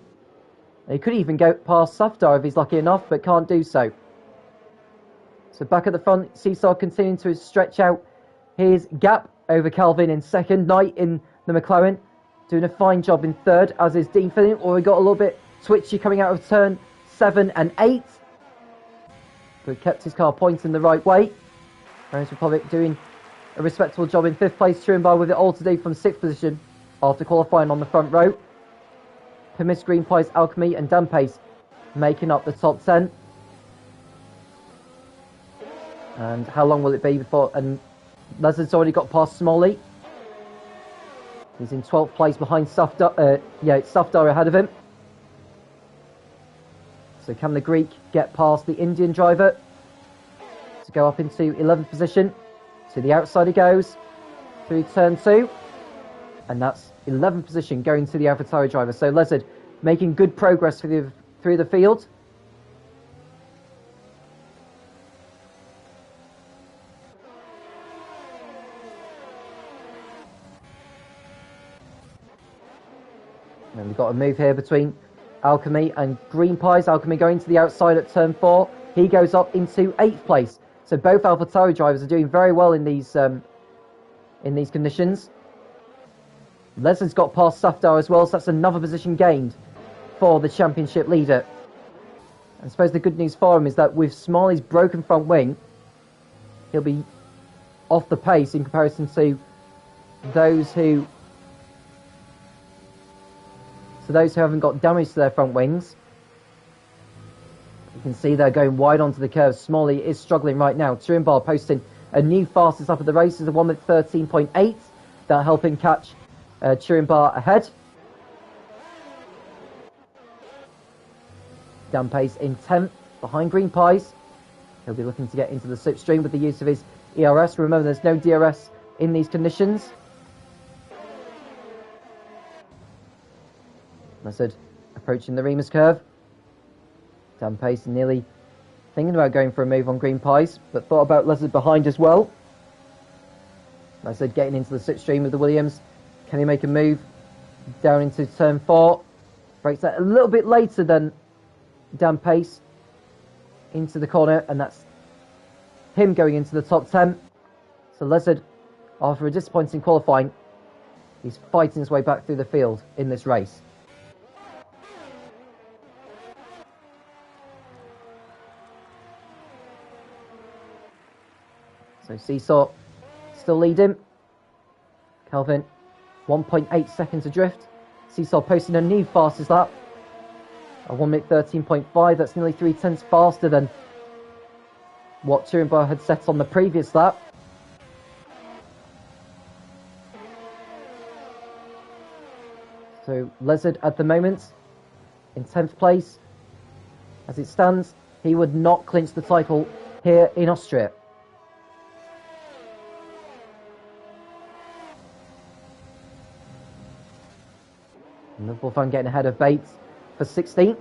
He could even go past Safdar if he's lucky enough, but can't do so. So back at the front, Seesaw continuing to stretch out his gap over Calvin in second. Knight in the McLaren doing a fine job in third, as is Dean Fillion. Or we got a little bit twitchy coming out of turn 7 and 8. But kept his car pointing the right way. Rose Republic doing a respectable job in 5th place. Turinbar with it all to do from 6th position after qualifying on the front row. Permis, Green Pies, Alchemy and Dan Pace making up the top 10. And how long will it be before... And Leslie's already got past Smalley. He's in 12th place behind Safdar. Safdar ahead of him. So can the Greek get past the Indian driver to go up into 11th position? To the outside he goes through turn 2. And that's 11th position going to the AlphaTauri driver. So Lezard making good progress through the field. And we've got a move here between Alchemy and Green Pies. Alchemy going to the outside at turn 4. He goes up into 8th place. So both AlphaTauri drivers are doing very well in these conditions. Leslie's got past Safdar as well, so that's another position gained for the championship leader. I suppose the good news for him is that with Smalley's broken front wing, he'll be off the pace in comparison to those who haven't got damage to their front wings. You can see they're going wide onto the curve. Smalley is struggling right now. Turinbar posting a new fastest up of the race, is the one with 13.8. That'll help him catch Turinbar ahead. Dan Pace in 10th behind Green Pies. He'll be looking to get into the slipstream with the use of his ERS. Remember, there's no DRS in these conditions. Lizard approaching the Remus curve. Dan Pace nearly thinking about going for a move on Green Pies, but thought about Lizard behind as well. Lizard getting into the slipstream with the Williams. Can he make a move down into turn 4? Breaks that a little bit later than Dan Pace into the corner, and that's him going into the top 10. So Lizard, after a disappointing qualifying, he's fighting his way back through the field in this race. So Seesaw still leading. Calvin 1.8 seconds adrift. Seesaw posting a new fastest lap. A 1 minute 13.5. That's nearly 0.3 faster than what Turinbar had set on the previous lap. So Lizard at the moment in 10th place. As it stands, he would not clinch the title here in Austria. Liverpool fan getting ahead of Bates for 16th.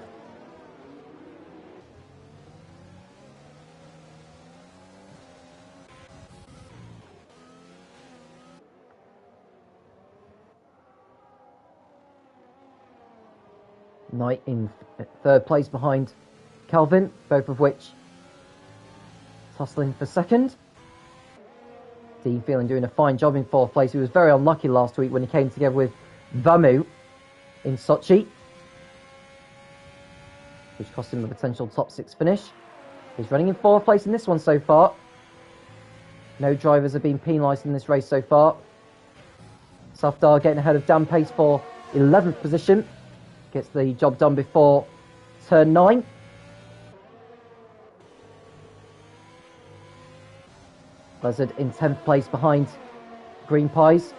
Knight in 3rd place behind Calvin, both of which tussling for 2nd. Dean Phelan doing a fine job in 4th place. He was very unlucky last week when he came together with Vamu in Sochi, which cost him a potential top 6 finish. He's running in 4th place in this one so far. No drivers have been penalised in this race so far. Safdar getting ahead of Dan Pace for 11th position. Gets the job done before turn 9. Buzzard in 10th place behind Green Pies.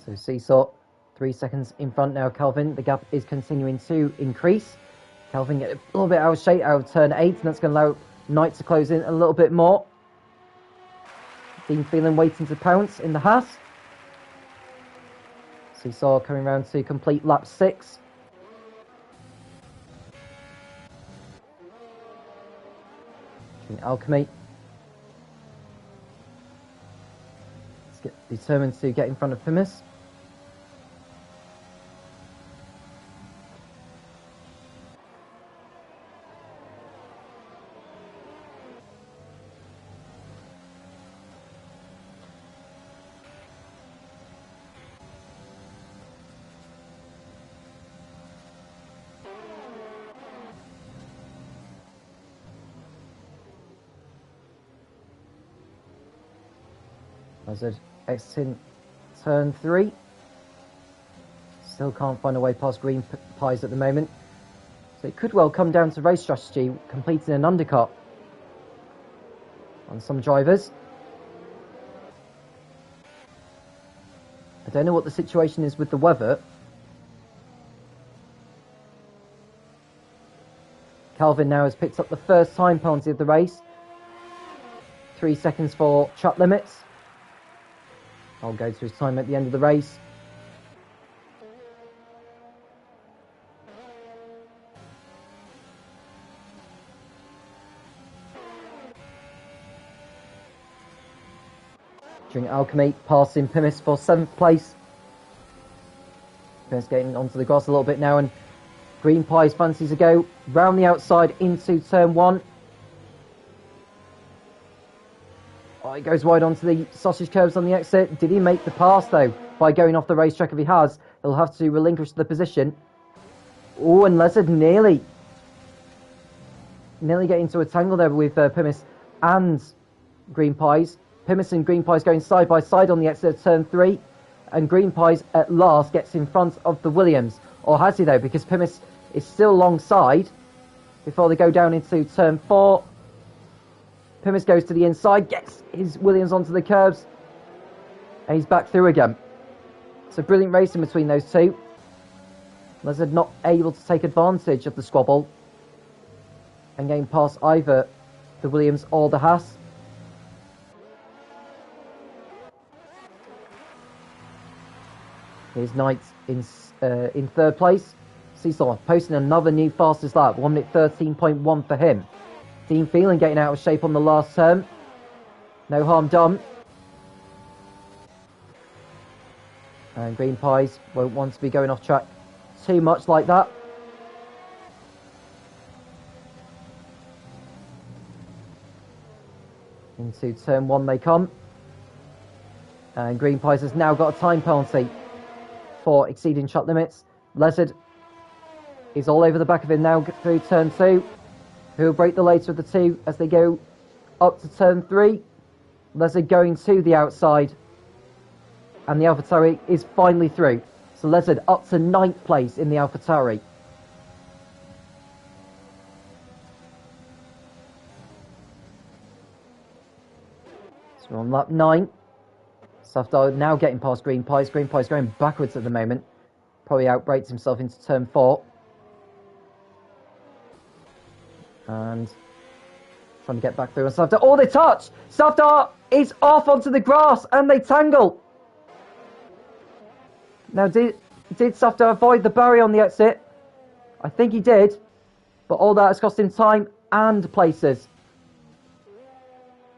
So Seesaw, 3 seconds in front now. Calvin, the gap is continuing to increase. Calvin get a little bit out of shape out of turn 8, and that's going to allow Knight to close in a little bit more. Dean Phelan waiting to pounce in the Haas. Seesaw coming round to complete lap 6. Alchemy. Determined to get in front of Fimis. Hazard exiting turn 3. Still can't find a way past Green Pies at the moment. So it could well come down to race strategy, completing an undercut on some drivers. I don't know what the situation is with the weather. Calvin now has picked up the first time penalty of the race. 3 seconds for track limits. I'll go to his time at the end of the race. During Alchemy, passing Pimis for 7th place. Pimis getting onto the grass a little bit now, and Green Pies fancies a go round the outside into turn 1. Oh, he goes wide onto the sausage curves on the exit. Did he make the pass, though, by going off the racetrack? If he has, he'll have to relinquish the position. Oh, and Lezard nearly getting into a tangle there with Pimis and Green Pies. Pimis and Green Pies going side by side on the exit of turn 3. And Green Pies at last gets in front of the Williams. Or has he, though, because Pimis is still alongside before they go down into turn 4. Pimis goes to the inside, gets his Williams onto the curbs, and he's back through again. So brilliant racing between those two. Lezard not able to take advantage of the squabble and getting past either the Williams or the Haas. Here's Knight in 3rd place. Seesaw posting another new fastest lap, 1 minute 13.1 for him. Dean Phelan getting out of shape on the last turn. No harm done. And Green Pies won't want to be going off track too much like that. Into turn 1 they come. And Green Pies has now got a time penalty for exceeding track limits. Lezard is all over the back of him now through turn 2. Who will break the later of the two as they go up to turn 3. Lezard going to the outside. And the AlphaTauri is finally through. So Lezard up to 9th place in the AlphaTauri. So we're on lap 9. Safdar now getting past Green Pies. Green Pies going backwards at the moment. Probably outbrakes himself into turn 4. And trying to get back through on Safdar. Oh, they touch! Safdar is off onto the grass and they tangle. Now, did Safdar avoid the barrier on the exit? I think he did. But all that has cost him time and places.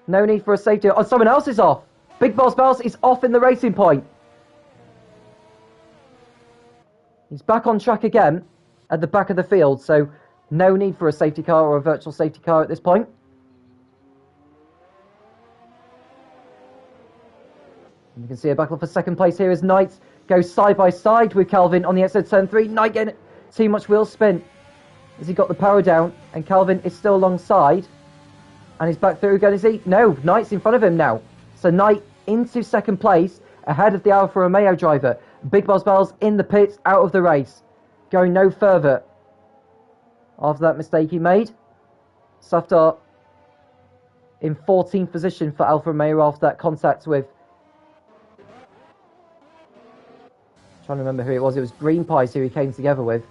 No need for a safety. Oh, someone else is off. Big Boss Bells is off in the racing point. He's back on track again at the back of the field, so no need for a safety car or a virtual safety car at this point. And you can see a battle for 2nd place here as Knight goes side by side with Calvin on the exit of turn 3. Knight getting too much wheel spin as he got the power down, and Calvin is still alongside. And he's back through again, is he? No, Knight's in front of him now. So Knight into 2nd place ahead of the Alfa Romeo driver. Big Boss Bells in the pits, out of the race. Going no further after that mistake he made. Safdar in 14th position for Alfa Romeo after that contact with trying to remember who it was. It was Green Pies who he came together with.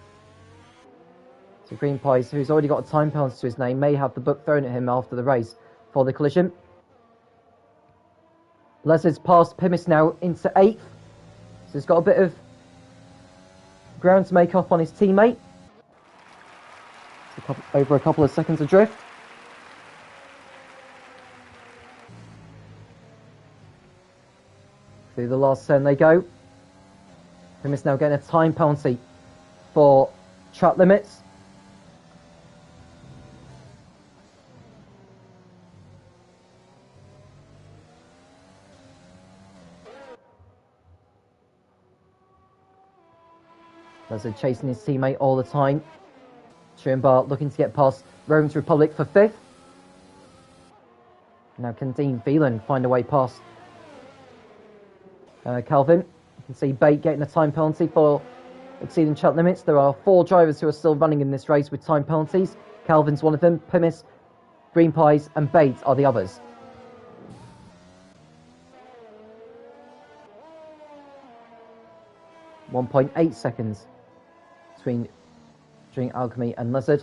So Green Pies, who's already got a time penalty to his name, may have the book thrown at him after the race for the collision. Lezard's passed Pimis now into 8th. So he's got a bit of ground to make up on his teammate. Over a couple of seconds adrift. Through the last turn they go. Pimis now getting a time penalty for track limits. Lezard chasing his teammate all the time. Schoenbar looking to get past Roman's Republic for 5th. Now can Dean Phelan find a way past Calvin? You can see Bate getting a time penalty for exceeding track limits. There are 4 drivers who are still running in this race with time penalties. Calvin's one of them. Pimis, Green Pies and Bate are the others. .8 seconds between Drink Alchemy and Lizard.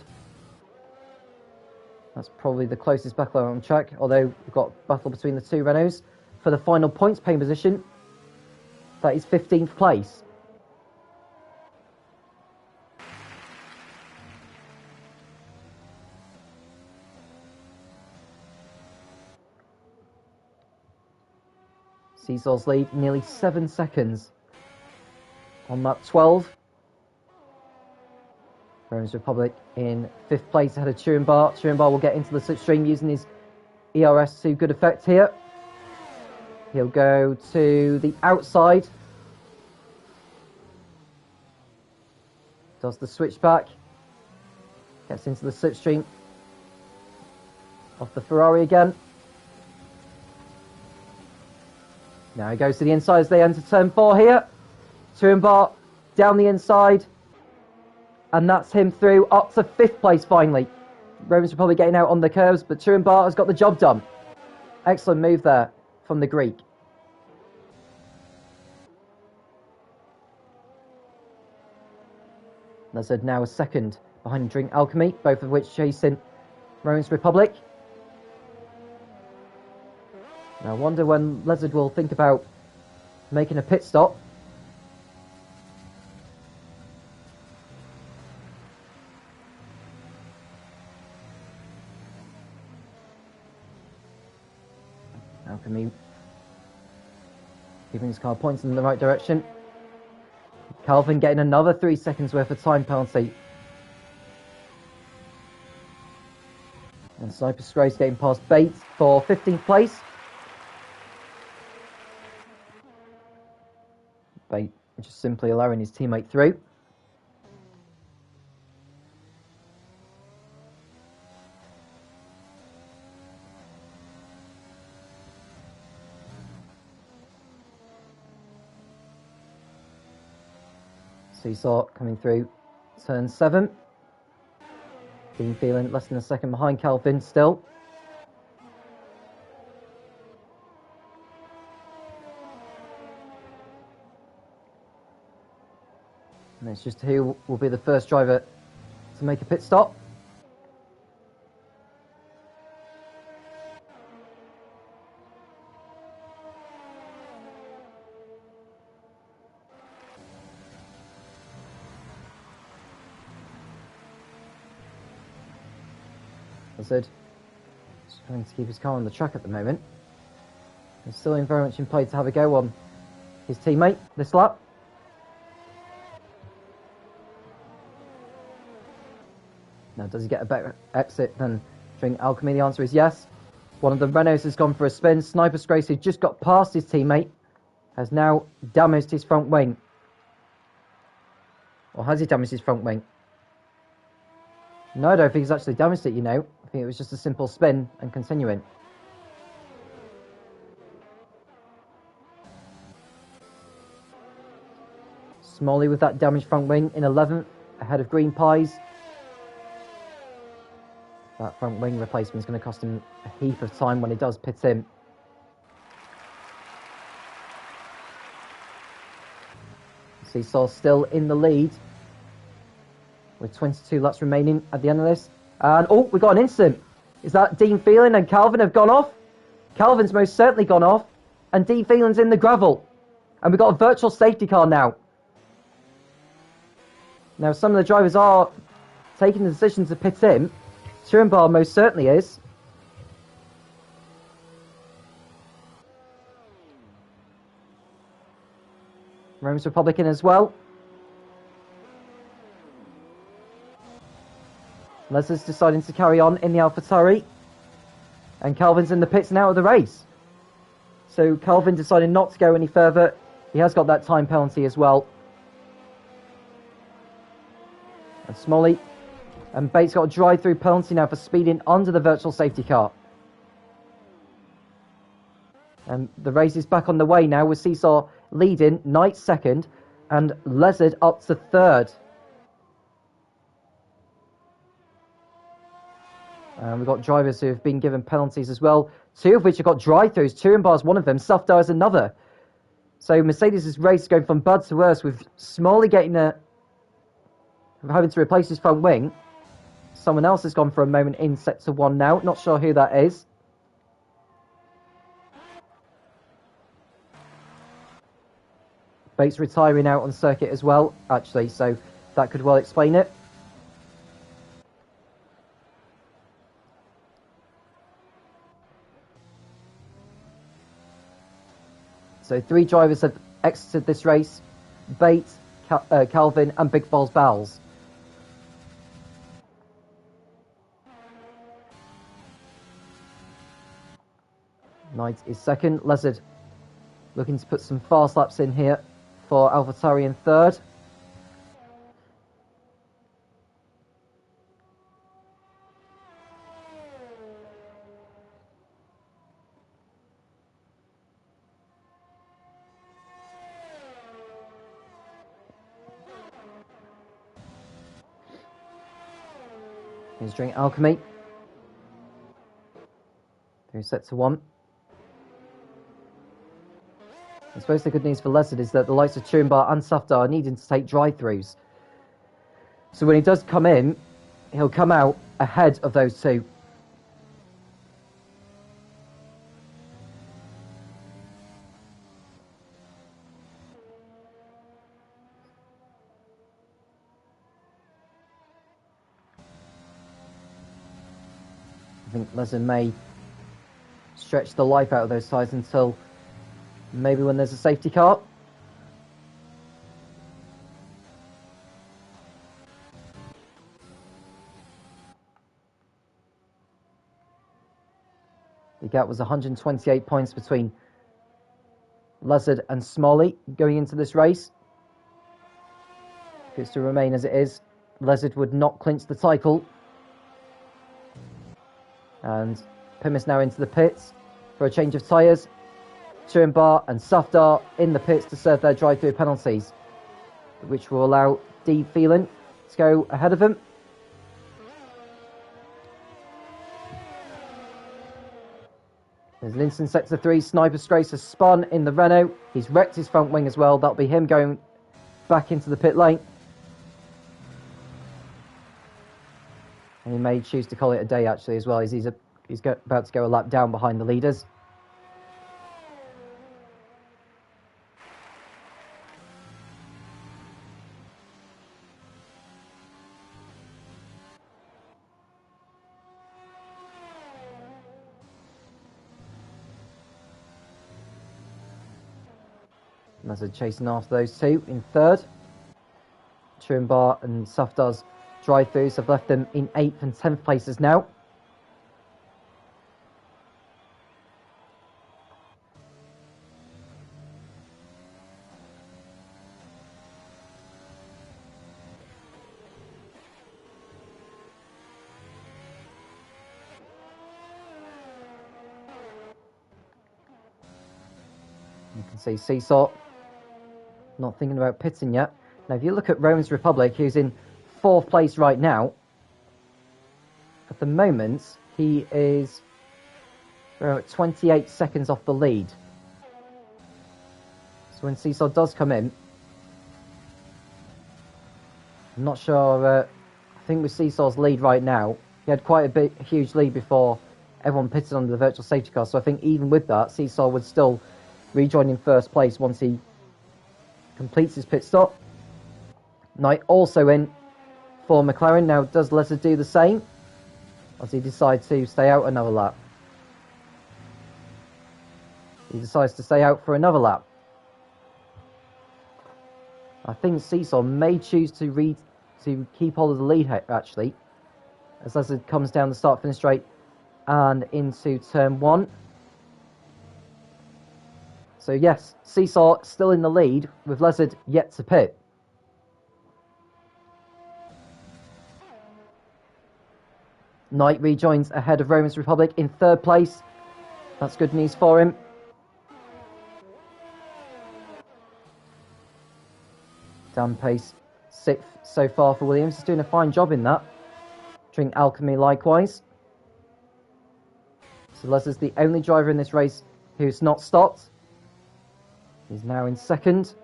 That's probably the closest battle on track, although we've got battle between the 2 Renaults. For the final points paying position, that is 15th place. Seesaw's lead nearly 7 seconds on lap 12. Roman's Republic in 5th place ahead of Schoenbar. Schoenbar will get into the slipstream using his ERS to good effect here. He'll go to the outside. Does the switchback. Gets into the slipstream. Off the Ferrari again. Now he goes to the inside as they enter turn 4 here. Schoenbar down the inside. And that's him through up to 5th place finally. Roman's Republic getting out on the curves, but Schoenbar has got the job done. Excellent move there from the Greek. Lezard now a second behind Drink Alchemy, both of which chasing Roman's Republic. Now I wonder when Lezard will think about making a pit stop. Alchemy keeping his car pointing in the right direction. Calvin getting another 3 seconds worth of time penalty. And Sniper Scrace getting past Bates for 15th place. Bate just simply allowing his teammate through. Seesaw coming through turn 7. Dean Phelan less than a second behind Calvin still. And it's just who will be the first driver to make a pit stop. Lizard just trying to keep his car on the track at the moment. He's still very much in play to have a go on his teammate this lap. Now, does he get a better exit than Drink Alchemy? The answer is yes. One of the Renaults has gone for a spin. Sniper Scrace, who just got past his teammate, has now damaged his front wing. Or has he damaged his front wing? No, I don't think he's actually damaged it, you know. I think it was just a simple spin and continuing. Smalley with that damaged front wing in 11th, ahead of Green Pies. That front wing replacement is going to cost him a heap of time when he does pit in. Seesaw still in the lead with 22 laps remaining at the end of this. And, oh, we got an incident. Is that Dean Phelan and Calvin have gone off? Calvin's most certainly gone off. And Dean Phelan's in the gravel. And we've got a virtual safety car now. Now, some of the drivers are taking the decision to pit in. Turenbar most certainly is. Rome's Republican as well. Leslie's deciding to carry on in the AlphaTauri. And Calvin's in the pits and out of the race. So Calvin decided not to go any further. He has got that time penalty as well. And Smalley and Bates got a drive-through penalty now for speeding under the virtual safety car. And the race is back on the way now with Seesaw leading, Knight second, and Lezard up to third. And we've got drivers who have been given penalties as well, two of which have got drive-throughs. Turenbar's one of them, Sufdar's another. So Mercedes' race is going from bad to worse, with Smalley having to replace his front wing. Someone else has gone for a moment in sector 1 now. Not sure who that is. Bates retiring out on circuit as well, actually, so that could well explain it. So 3 drivers have exited this race. Bates, Calvin and Big Falls Bowles. Knight is second. Lezard looking to put some fast laps in here for AlphaTauri in third. Here's Drink Alchemy. Through sector 1. I suppose the good news for Lezard is that the likes of Turenbar and Safdar are needing to take drive-throughs. So when he does come in, he'll come out ahead of those two. I think Lezard may stretch the life out of those tyres until maybe when there's a safety car. The gap was 128 points between Lezard and Smalley going into this race. If it's to remain as it is, Lezard would not clinch the title. And Pimis now into the pits for a change of tyres. Turenbar and Safdar in the pits to serve their drive-through penalties, which will allow D. Phelan to go ahead of him. There's Linson sector 3. Sniper Strace has spun in the Renault. He's wrecked his front wing as well. That'll be him going back into the pit lane. And he may choose to call it a day actually as well, as he's about to go a lap down behind the leaders. Mazda chasing after those two in third. Turenbar and Safdar's drive-throughs have left them in 8th and 10th places now. You can see Seesaw not thinking about pitting yet. Now, if you look at Rome's Republic, who's in 4th place right now, at the moment, he is 28 seconds off the lead. So when Seesaw does come in, I'm not sure. I think with Seesaw's lead right now, he had quite a huge lead before everyone pitted under the virtual safety car. So I think even with that, Seesaw would still rejoin in first place once he completes his pit stop. Knight also in for McLaren. Now, does Lezard do the same? Or does he decide to stay out another lap? He decides to stay out for another lap. I think Seesaw may choose to keep hold of the lead, actually, as Lezard comes down the start-finish straight and into turn 1. So yes, Seesaw still in the lead, with Lezard yet to pit. Knight rejoins ahead of Roman's Republic in 3rd place. That's good news for him. Down pace 6th so far for Williams. He's doing a fine job in that. Drink Alchemy likewise. So Lezard's the only driver in this race who's not stopped. He's now in 2nd.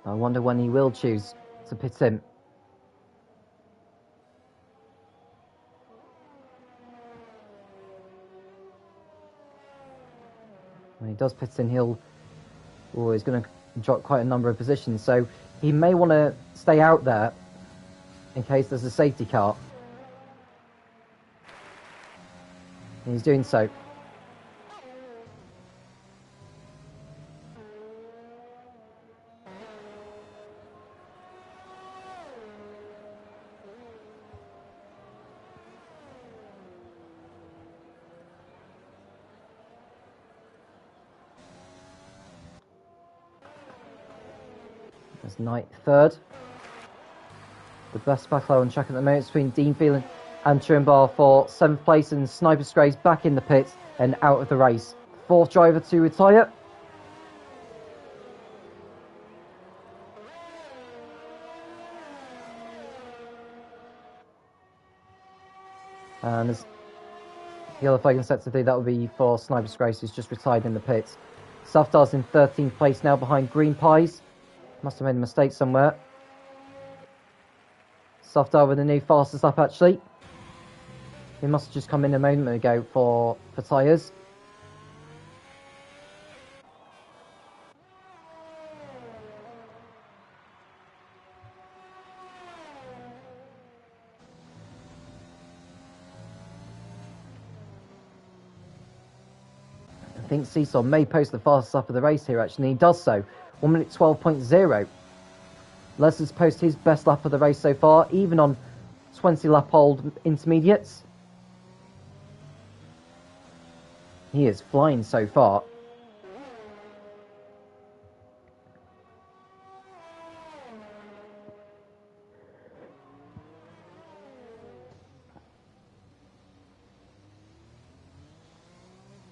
I wonder when he will choose to pit in. When he does pit in, he's going to drop quite a number of positions. So he may want to stay out there in case there's a safety car. And he's doing so. There's Knight 3rd. The best battle on track at the moment between Dean Phelan and Trimbar for 7th place, and Sniper Scrays back in the pit and out of the race. 4th driver to retire. And as the other flag in sector 3, that would be for Sniper Scrays, who's just retired in the pits. Safdar's in 13th place now behind Green Pies. Must have made a mistake somewhere. Safdar with a new fastest lap, actually. He must have just come in a moment ago for tyres. I think Seesaw may post the fastest lap of the race here, actually, and he does so. 1 minute 12.0. Lezard's post his best lap of the race so far, even on 20 lap old intermediates. He is flying so far.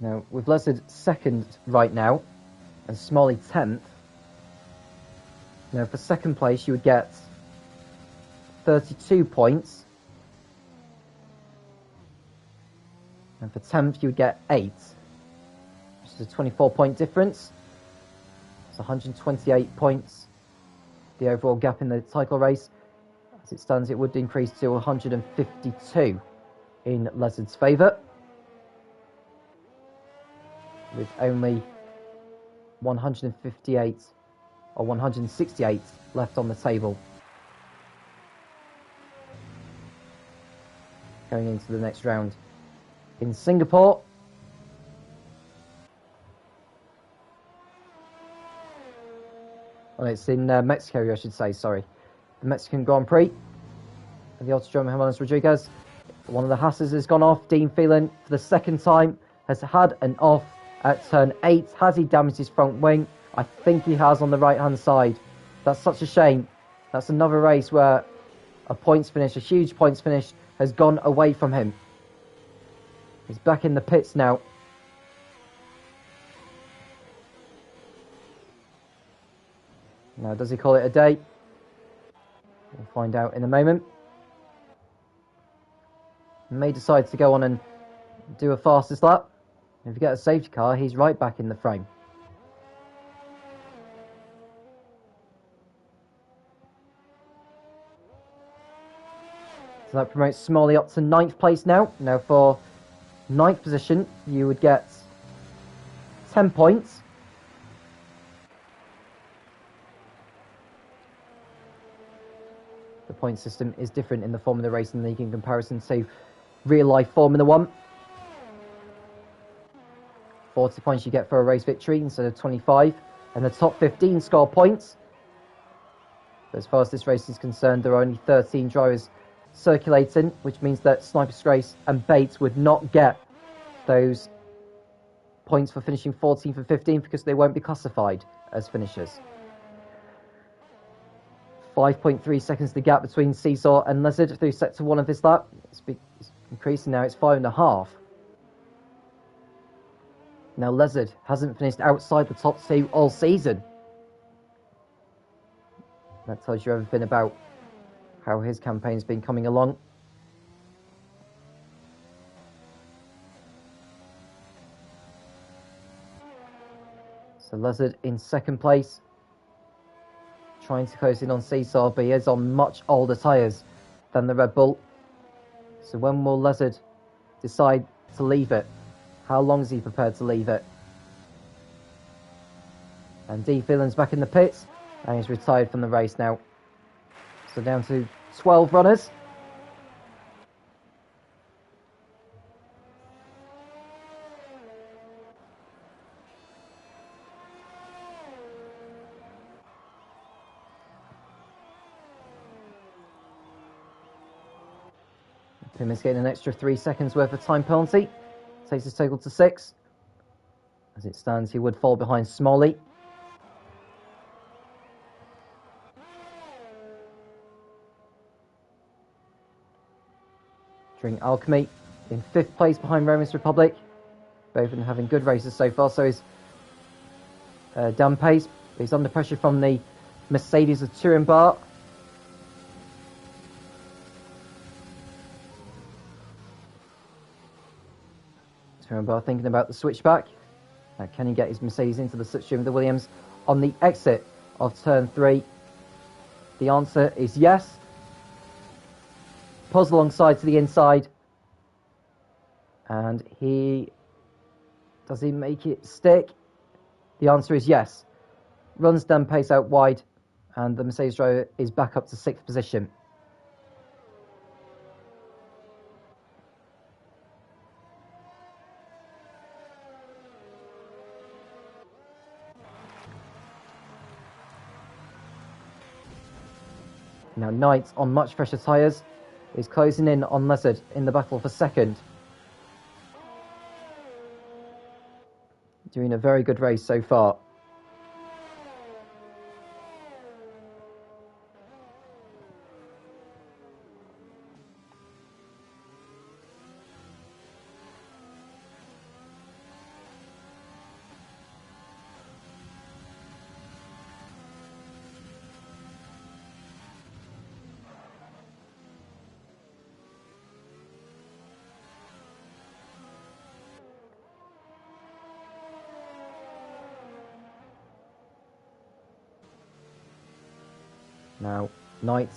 Now, with Lezard 2nd right now, and Smalley 10th, now for 2nd place you would get 32 points, and for 10th you would get 8, which is a 24-point difference. It's 128 points, the overall gap in the title race. As it stands, it would increase to 152 in Lezard's favour, with only 158 or 168 left on the table going into the next round in Singapore. Well, it's in Mexico, I should say, sorry. The Mexican Grand Prix. And the Autodromo Hermanos Rodriguez. One of the Hasses has gone off. Dean Phelan, for the 2nd time, has had an off at turn 8. Has he damaged his front wing? I think he has on the right-hand side. That's such a shame. That's another race where a points finish, a huge points finish, has gone away from him. He's back in the pits now. Now, does he call it a day? We'll find out in a moment. He may decide to go on and do a fastest lap. If you get a safety car, he's right back in the frame. So that promotes Smalley up to 9th place now. Now for 9th position, you would get 10 points. The point system is different in the Formula Racing League in comparison to real-life Formula 1. 40 points you get for a race victory instead of 25. And the top 15 score points. But as far as this race is concerned, there are only 13 drivers circulating, which means that Sniper Strace and Bates would not get those points for finishing 14th and 15th because they won't be classified as finishers. 5.3 seconds the gap between Seesaw and Lizard through sector 1 of this lap. It's increasing now, it's 5.5. Now Lizard hasn't finished outside the top 2 all season. That tells you everything about how his campaign's been coming along. So Lizard in 2nd place, trying to close in on Seesaw, but he is on much older tyres than the Red Bull. So when will Lizard decide to leave it? How long is he prepared to leave it? And D. Phelan's back in the pits, and he's retired from the race now. So down to 12 runners. Pim is getting an extra 3 seconds worth of time penalty. Takes his total to 6. As it stands, he would fall behind Smalley. Drink Alchemy in 5th place behind Roman's Republic. Both of them having good races so far. So is Dan Pace. He's under pressure from the Mercedes of Turin Bar. Turin Bar thinking about the switchback. Can he get his Mercedes into the slipstream of the Williams on the exit of turn 3? The answer is yes. Pulls alongside to the inside. And does he make it stick? The answer is yes. Runs Dan Pace out wide, and the Mercedes driver is back up to 6th position. Now Knight, on much fresher tyres, is closing in on Lizard in the battle for 2nd. Doing a very good race so far. Now, Knight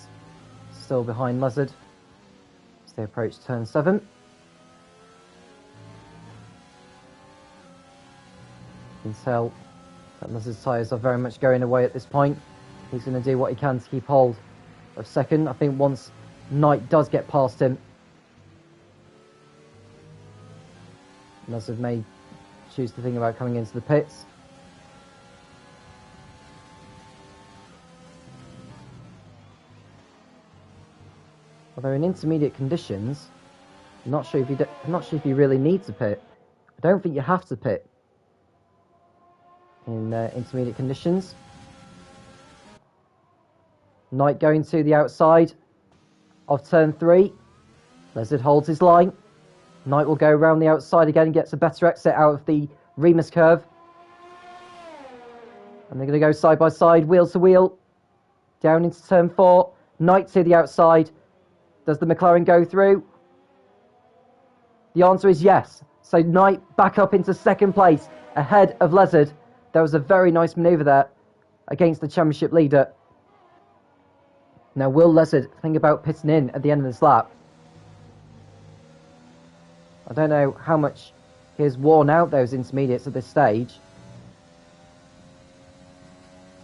still behind Lizard as they approach turn 7. You can tell that Lizard's tyres are very much going away at this point. He's going to do what he can to keep hold of 2nd. I think once Knight does get past him, Lizard may choose to think about coming into the pits. Although in intermediate conditions, I'm not sure if you really need to pit. I don't think you have to pit in intermediate conditions. Knight going to the outside of turn 3. Lizard holds his line. Knight will go around the outside again and gets a better exit out of the Remus curve. And they're going to go side by side, wheel to wheel, down into turn 4. Knight to the outside. Does the McLaren go through? The answer is yes. So Knight back up into 2nd place, ahead of Lizard. There was a very nice manoeuvre there against the championship leader. Now, will Lizard think about pitting in at the end of this lap? I don't know how much he has worn out those intermediates at this stage.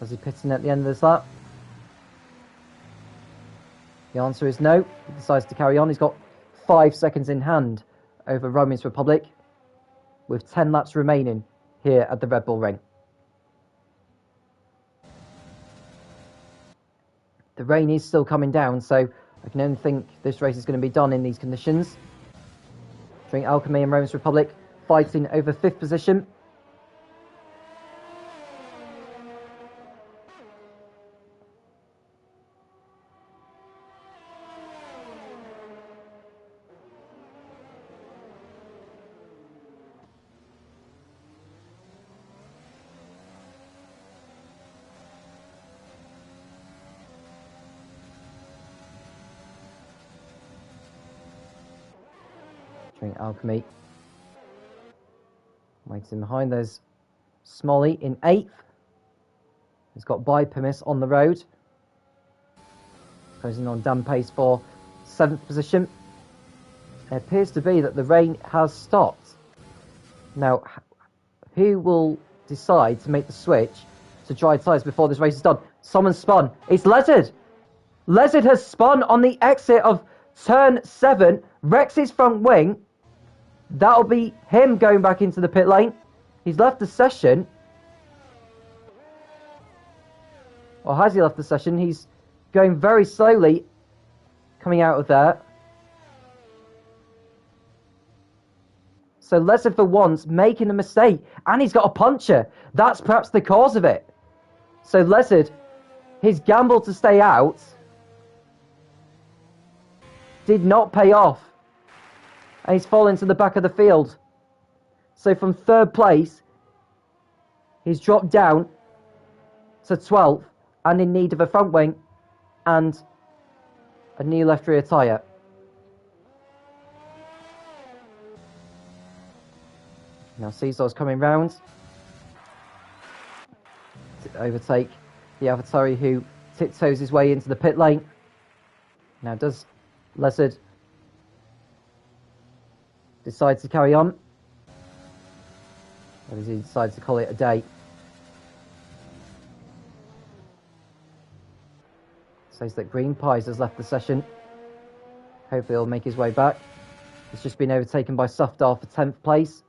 Was he pitting at the end of this lap? The answer is no. He decides to carry on. He's got 5 seconds in hand over Romance Republic, with 10 laps remaining here at the Red Bull Ring. The rain is still coming down, so I can only think this race is going to be done in these conditions. Drink Alchemy and Romance Republic fighting over 5th position. Drink Alchemy. Waiting behind, there's Smolly in 8th. He's got Bipomis on the road. Closing on Dan Pace for 7th position. It appears to be that the rain has stopped. Now, who will decide to make the switch to dry tyres before this race is done? Someone spun. It's Lezard. Lezard has spun on the exit of turn 7. Rex's front wing. That'll be him going back into the pit lane. He's left the session. Or has he left the session? He's going very slowly coming out of there. So Lezard for once making a mistake. And he's got a puncher. That's perhaps the cause of it. So Lezard, his gamble to stay out did not pay off. And he's fallen to the back of the field. So from 3rd place, he's dropped down to 12th and in need of a front wing and a new left rear tyre. Now Seesaw's coming round to overtake the AlphaTauri, who tiptoes his way into the pit lane. Now does Lezard decide to carry on? Or does he decide to call it a day? Says that Green Pies has left the session. Hopefully he'll make his way back. He's just been overtaken by Sufdar for 10th place.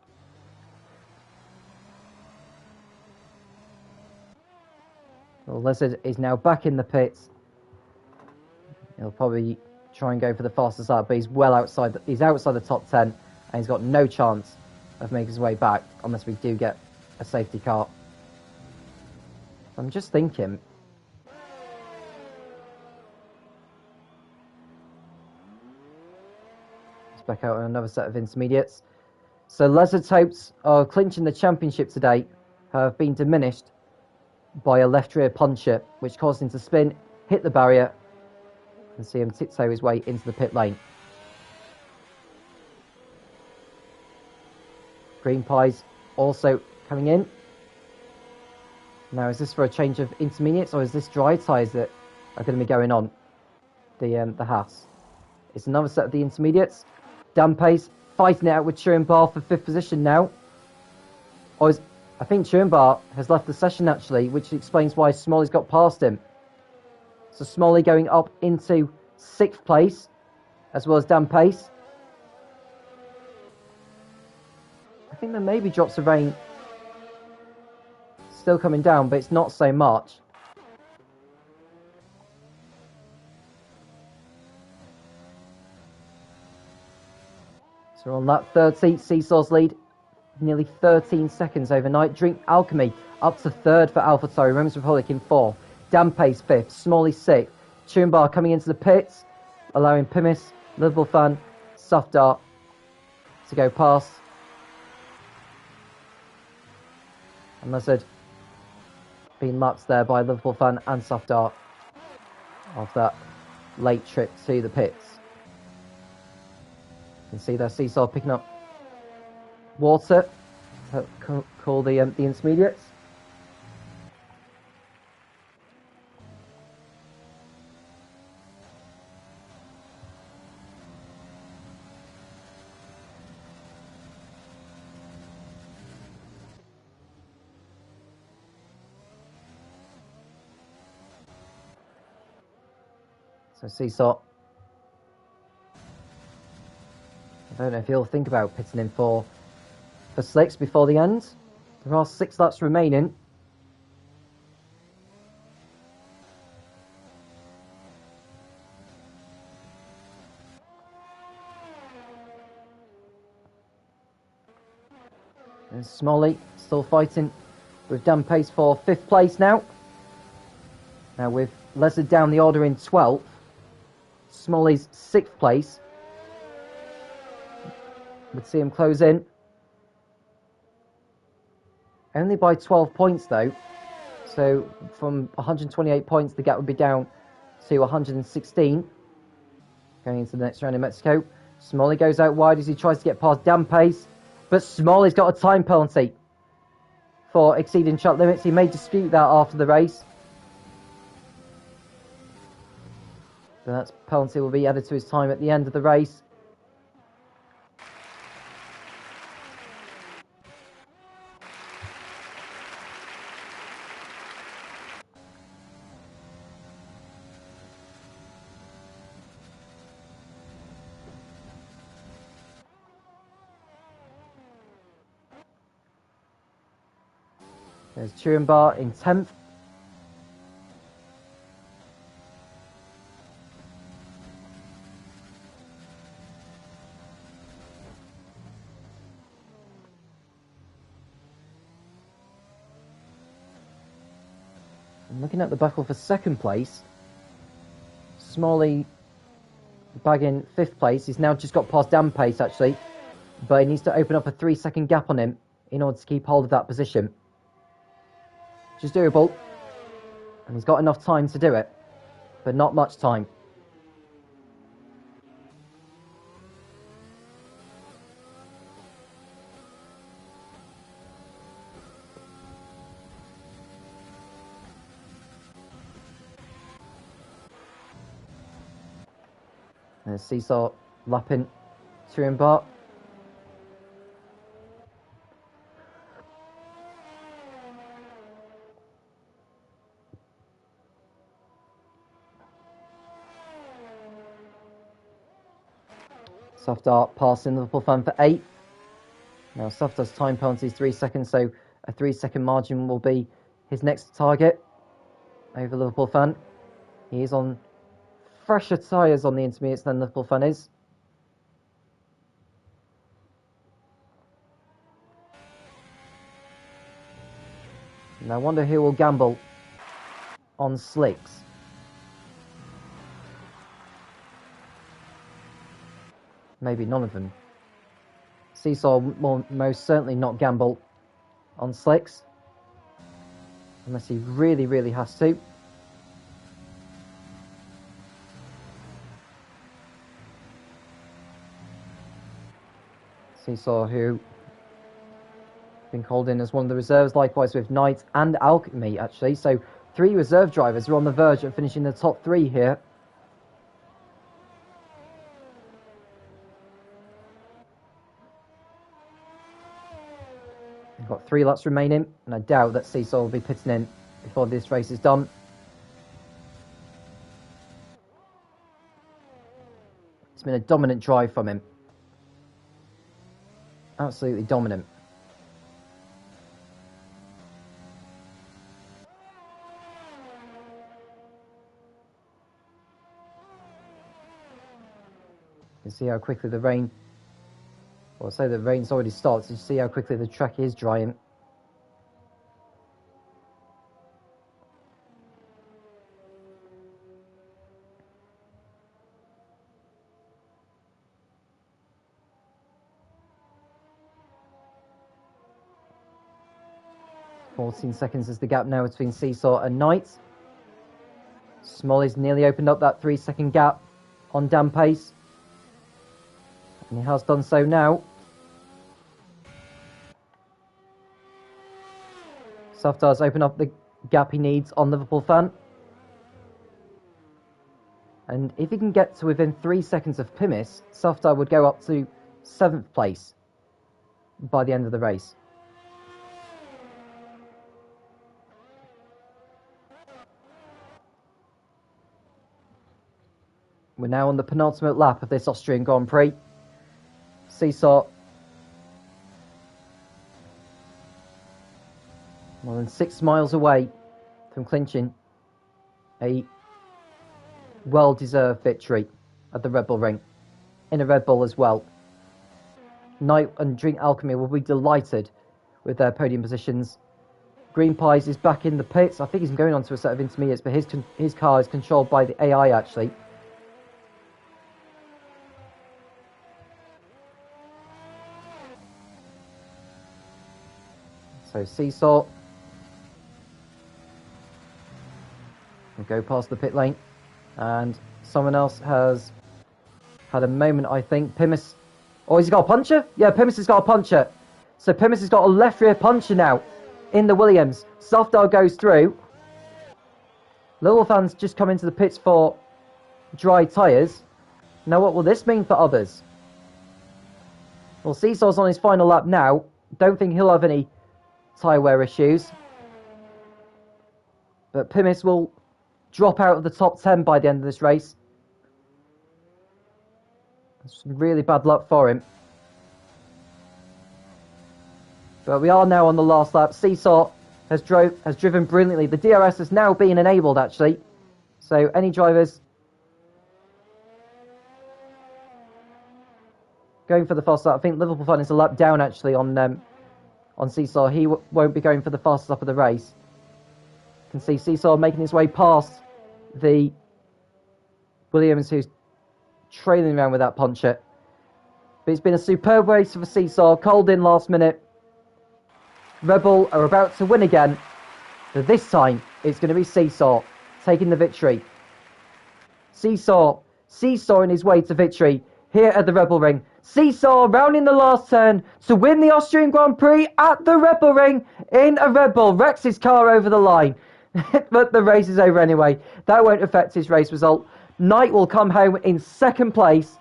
Well, Lezard is now back in the pits. He'll probably try and go for the fastest lap, but he's well outside. He's outside the top 10, and he's got no chance of making his way back unless we do get a safety car. I'm just thinking, let's back out on another set of intermediates. So Lezard's hopes of clinching the championship today have been diminished by a left rear puncher, which caused him to spin, hit the barrier, and see him tiptoe his way into the pit lane. Green Pies also coming in. Now, is this for a change of intermediates, or is this dry tyres that are going to be going on the Haas? It's another set of the intermediates. Dan Pace fighting it out with Churenbar for 5th position now. Or is, I think Churenbar has left the session actually, which explains why Smolly's got past him. So Smolly going up into 6th place, as well as Dan Pace. I think there may be drops of rain still coming down, but it's not so much. So we're on lap 30, Seesaw's lead, nearly 13 seconds overnight. Drink Alchemy up to 3rd for AlphaTauri, Romance Republic in 4th. Dan Pace 5th, Smolly 6th. Churenbar coming into the pits, allowing Pimis, Liverpool fan, Sufdar to go past. And Lezard being lapped there by Liverpool fan and Sufdar of that late trip to the pits. You can see there Seesaw picking up water to call the intermediates. So Seesaw, I don't know if he'll think about pitting in for slicks before the end. There are 6 laps remaining. And Smalley still fighting with Dan Pace for 5th place now. Now with Leslie down the order in 12th. Smalley's 6th place. Would see him close in. Only by 12 points though. So from 128 points, the gap would be down to 116. Going into the next round in Mexico. Smalley goes out wide as he tries to get past Dan Pace. But Smalley's got a time penalty for exceeding track limits. He may dispute that after the race. But that penalty will be added to his time at the end of the race. There's Turenbar in 10th. And looking at the battle for 2nd place, Smalley bagging 5th place. He's now just got past Dan Pace actually, but he needs to open up a 3-second gap on him in order to keep hold of that position. Which is doable, and he's got enough time to do it, but not much time. There's Seesaw lapping Turenbar. Softar passing Liverpool fan for 8th. Now Softar's time penalty is 3 seconds, so a 3-second margin will be his next target over Liverpool fan. He is on fresher tyres on the intermediates than Liverpool fan is. And I wonder who will gamble on slicks. Maybe none of them. Seesaw will most certainly not gamble on slicks. Unless he really, really has to. Seesaw, who been called in as one of the reserves, likewise with Knight and Alchemy actually. So 3 reserve drivers are on the verge of finishing the top 3 here. We've got 3 laps remaining, and I doubt that Seesaw will be pitting in before this race is done. It's been a dominant drive from him. Absolutely dominant. You can see how quickly the rain, well, say the rain's already started, so you see how quickly the track is drying. "14 seconds is the gap now between Seesaw and Knight. Smalley's nearly opened up that 3-second gap on Dan Pace. And he has done so now. Softar's opened up the gap he needs on Liverpool fan. And if he can get to within 3 seconds of Pimis, Softar would go up to 7th place by the end of the race. We're now on the penultimate lap of this Austrian Grand Prix. Seesaw more than 6 miles away from clinching a well-deserved victory at the Red Bull Ring, in a Red Bull as well. Knight and Drink Alchemy will be delighted with their podium positions. Green Pies is back in the pits. I think he's going on to a set of intermediates, but his car is controlled by the AI actually. So Seesaw will go past the pit lane, and someone else has had a moment, I think. Pimis. Oh, has he got a puncher? Yeah, Pimis has got a puncher. So Pimis has got a left rear puncher now in the Williams. Sofdar goes through. Little fans just come into the pits for dry tyres. Now what will this mean for others? Well, Seesaw's on his final lap now. Don't think he'll have any tyre wear issues. But Pimis will drop out of the top 10 by the end of this race. That's really bad luck for him. But we are now on the last lap. Seesaw has driven brilliantly. The DRS has now been enabled, actually. So any drivers going for the fast lap. I think Liverpool Fun is a lap down, actually, on Seesaw. He won't be going for the fastest lap of the race. You can see Seesaw making his way past the Williams, who's trailing around with that puncher. But it's been a superb race for Seesaw. Cold in last minute. Red Bull are about to win again. But this time, it's going to be Seesaw taking the victory. Seesaw in his way to victory here at the Red Bull Ring. Seesaw rounding the last turn to win the Austrian Grand Prix at the Red Bull Ring in a Red Bull. Wrecks his car over the line. But the race is over anyway. That won't affect his race result. Knight will come home in second place.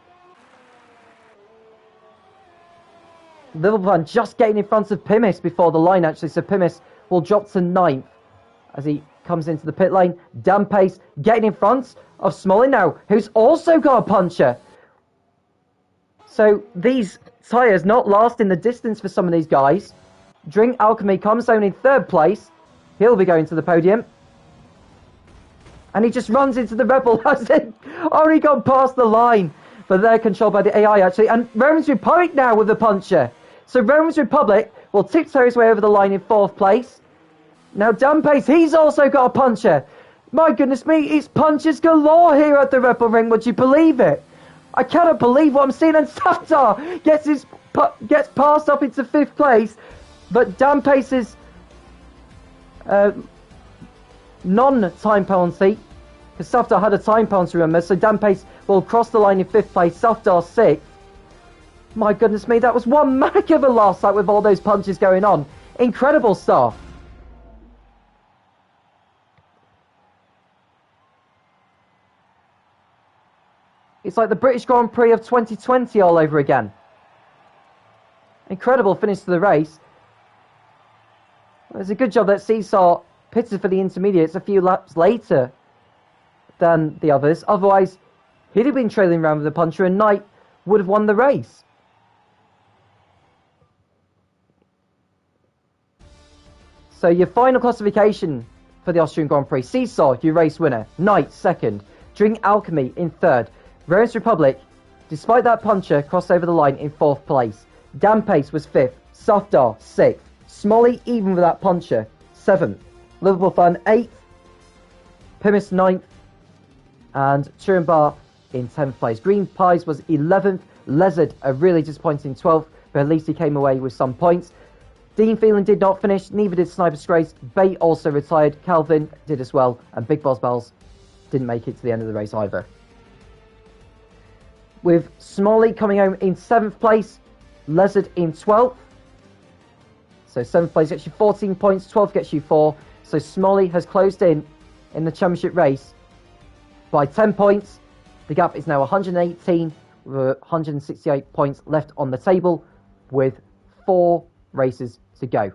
Liverpool just getting in front of Pimis before the line, actually. So Pimis will drop to 9th as he comes into the pit lane. Dan Pace getting in front of Smolin now, who's also got a puncher. So these tyres not lasting the distance for some of these guys. Drink Alchemy comes down in 3rd place. He'll be going to the podium. And he just runs into the Red Bull. Has it already gone past the line? But they're controlled by the AI, actually. And Romans Republic now with the puncher. So Romans Republic will tiptoe his way over the line in 4th place. Now Dan Pace, he's also got a puncher. My goodness me, it's punches galore here at the Red Bull Ring. Would you believe it? I cannot believe what I'm seeing. And Safdar gets passed up into 5th place. But Dan Pace's non-time penalty, because Safdar had a time penalty, remember, so Dan Pace will cross the line in 5th place, Safdar 6th. My goodness me, that was one heck of a last lap with all those punches going on. Incredible stuff. It's like the British Grand Prix of 2020 all over again. Incredible finish to the race. It's a good job that Seesaw pitted for the intermediates a few laps later than the others. Otherwise, he'd have been trailing around with the puncher and Knight would have won the race. So your final classification for the Austrian Grand Prix. Seesaw, your race winner. Knight, 2nd. Drink Alchemy in 3rd. Romans Republic, despite that puncher, crossed over the line in 4th place. Dan Pace was 5th. Safdar, 6th. Smolly, even with that puncher, 7th. Liverpool Fun, 8th. Pimis, 9th. And Turenbar in 10th place. Green Pies was 11th. Lezard, a really disappointing 12th, but at least he came away with some points. Dean Phelan did not finish, neither did Sniper Strace. Bate also retired. Calvin did as well. And Big Boss Bells didn't make it to the end of the race either. With Smolly coming home in 7th place. Lezard in 12th. So 7th place gets you 14 points, 12th gets you 4. So Smolly has closed in the championship race by 10 points. The gap is now 118 with 168 points left on the table with 4 races to go.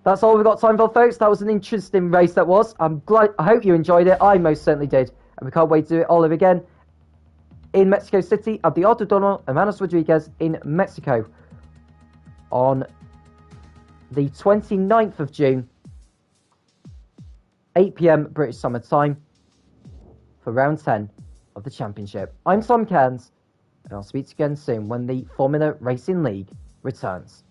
That's all we've got time for, folks. That was an interesting race, that was. I hope you enjoyed it. I most certainly did. And we can't wait to do it all over again in Mexico City at the Autódromo Hermanos Rodriguez in Mexico on the 29th of June, 8 p.m. British Summer Time, for round 10 of the championship. I'm Tom Cairns, and I'll speak to you again soon when the Formula Racing League returns.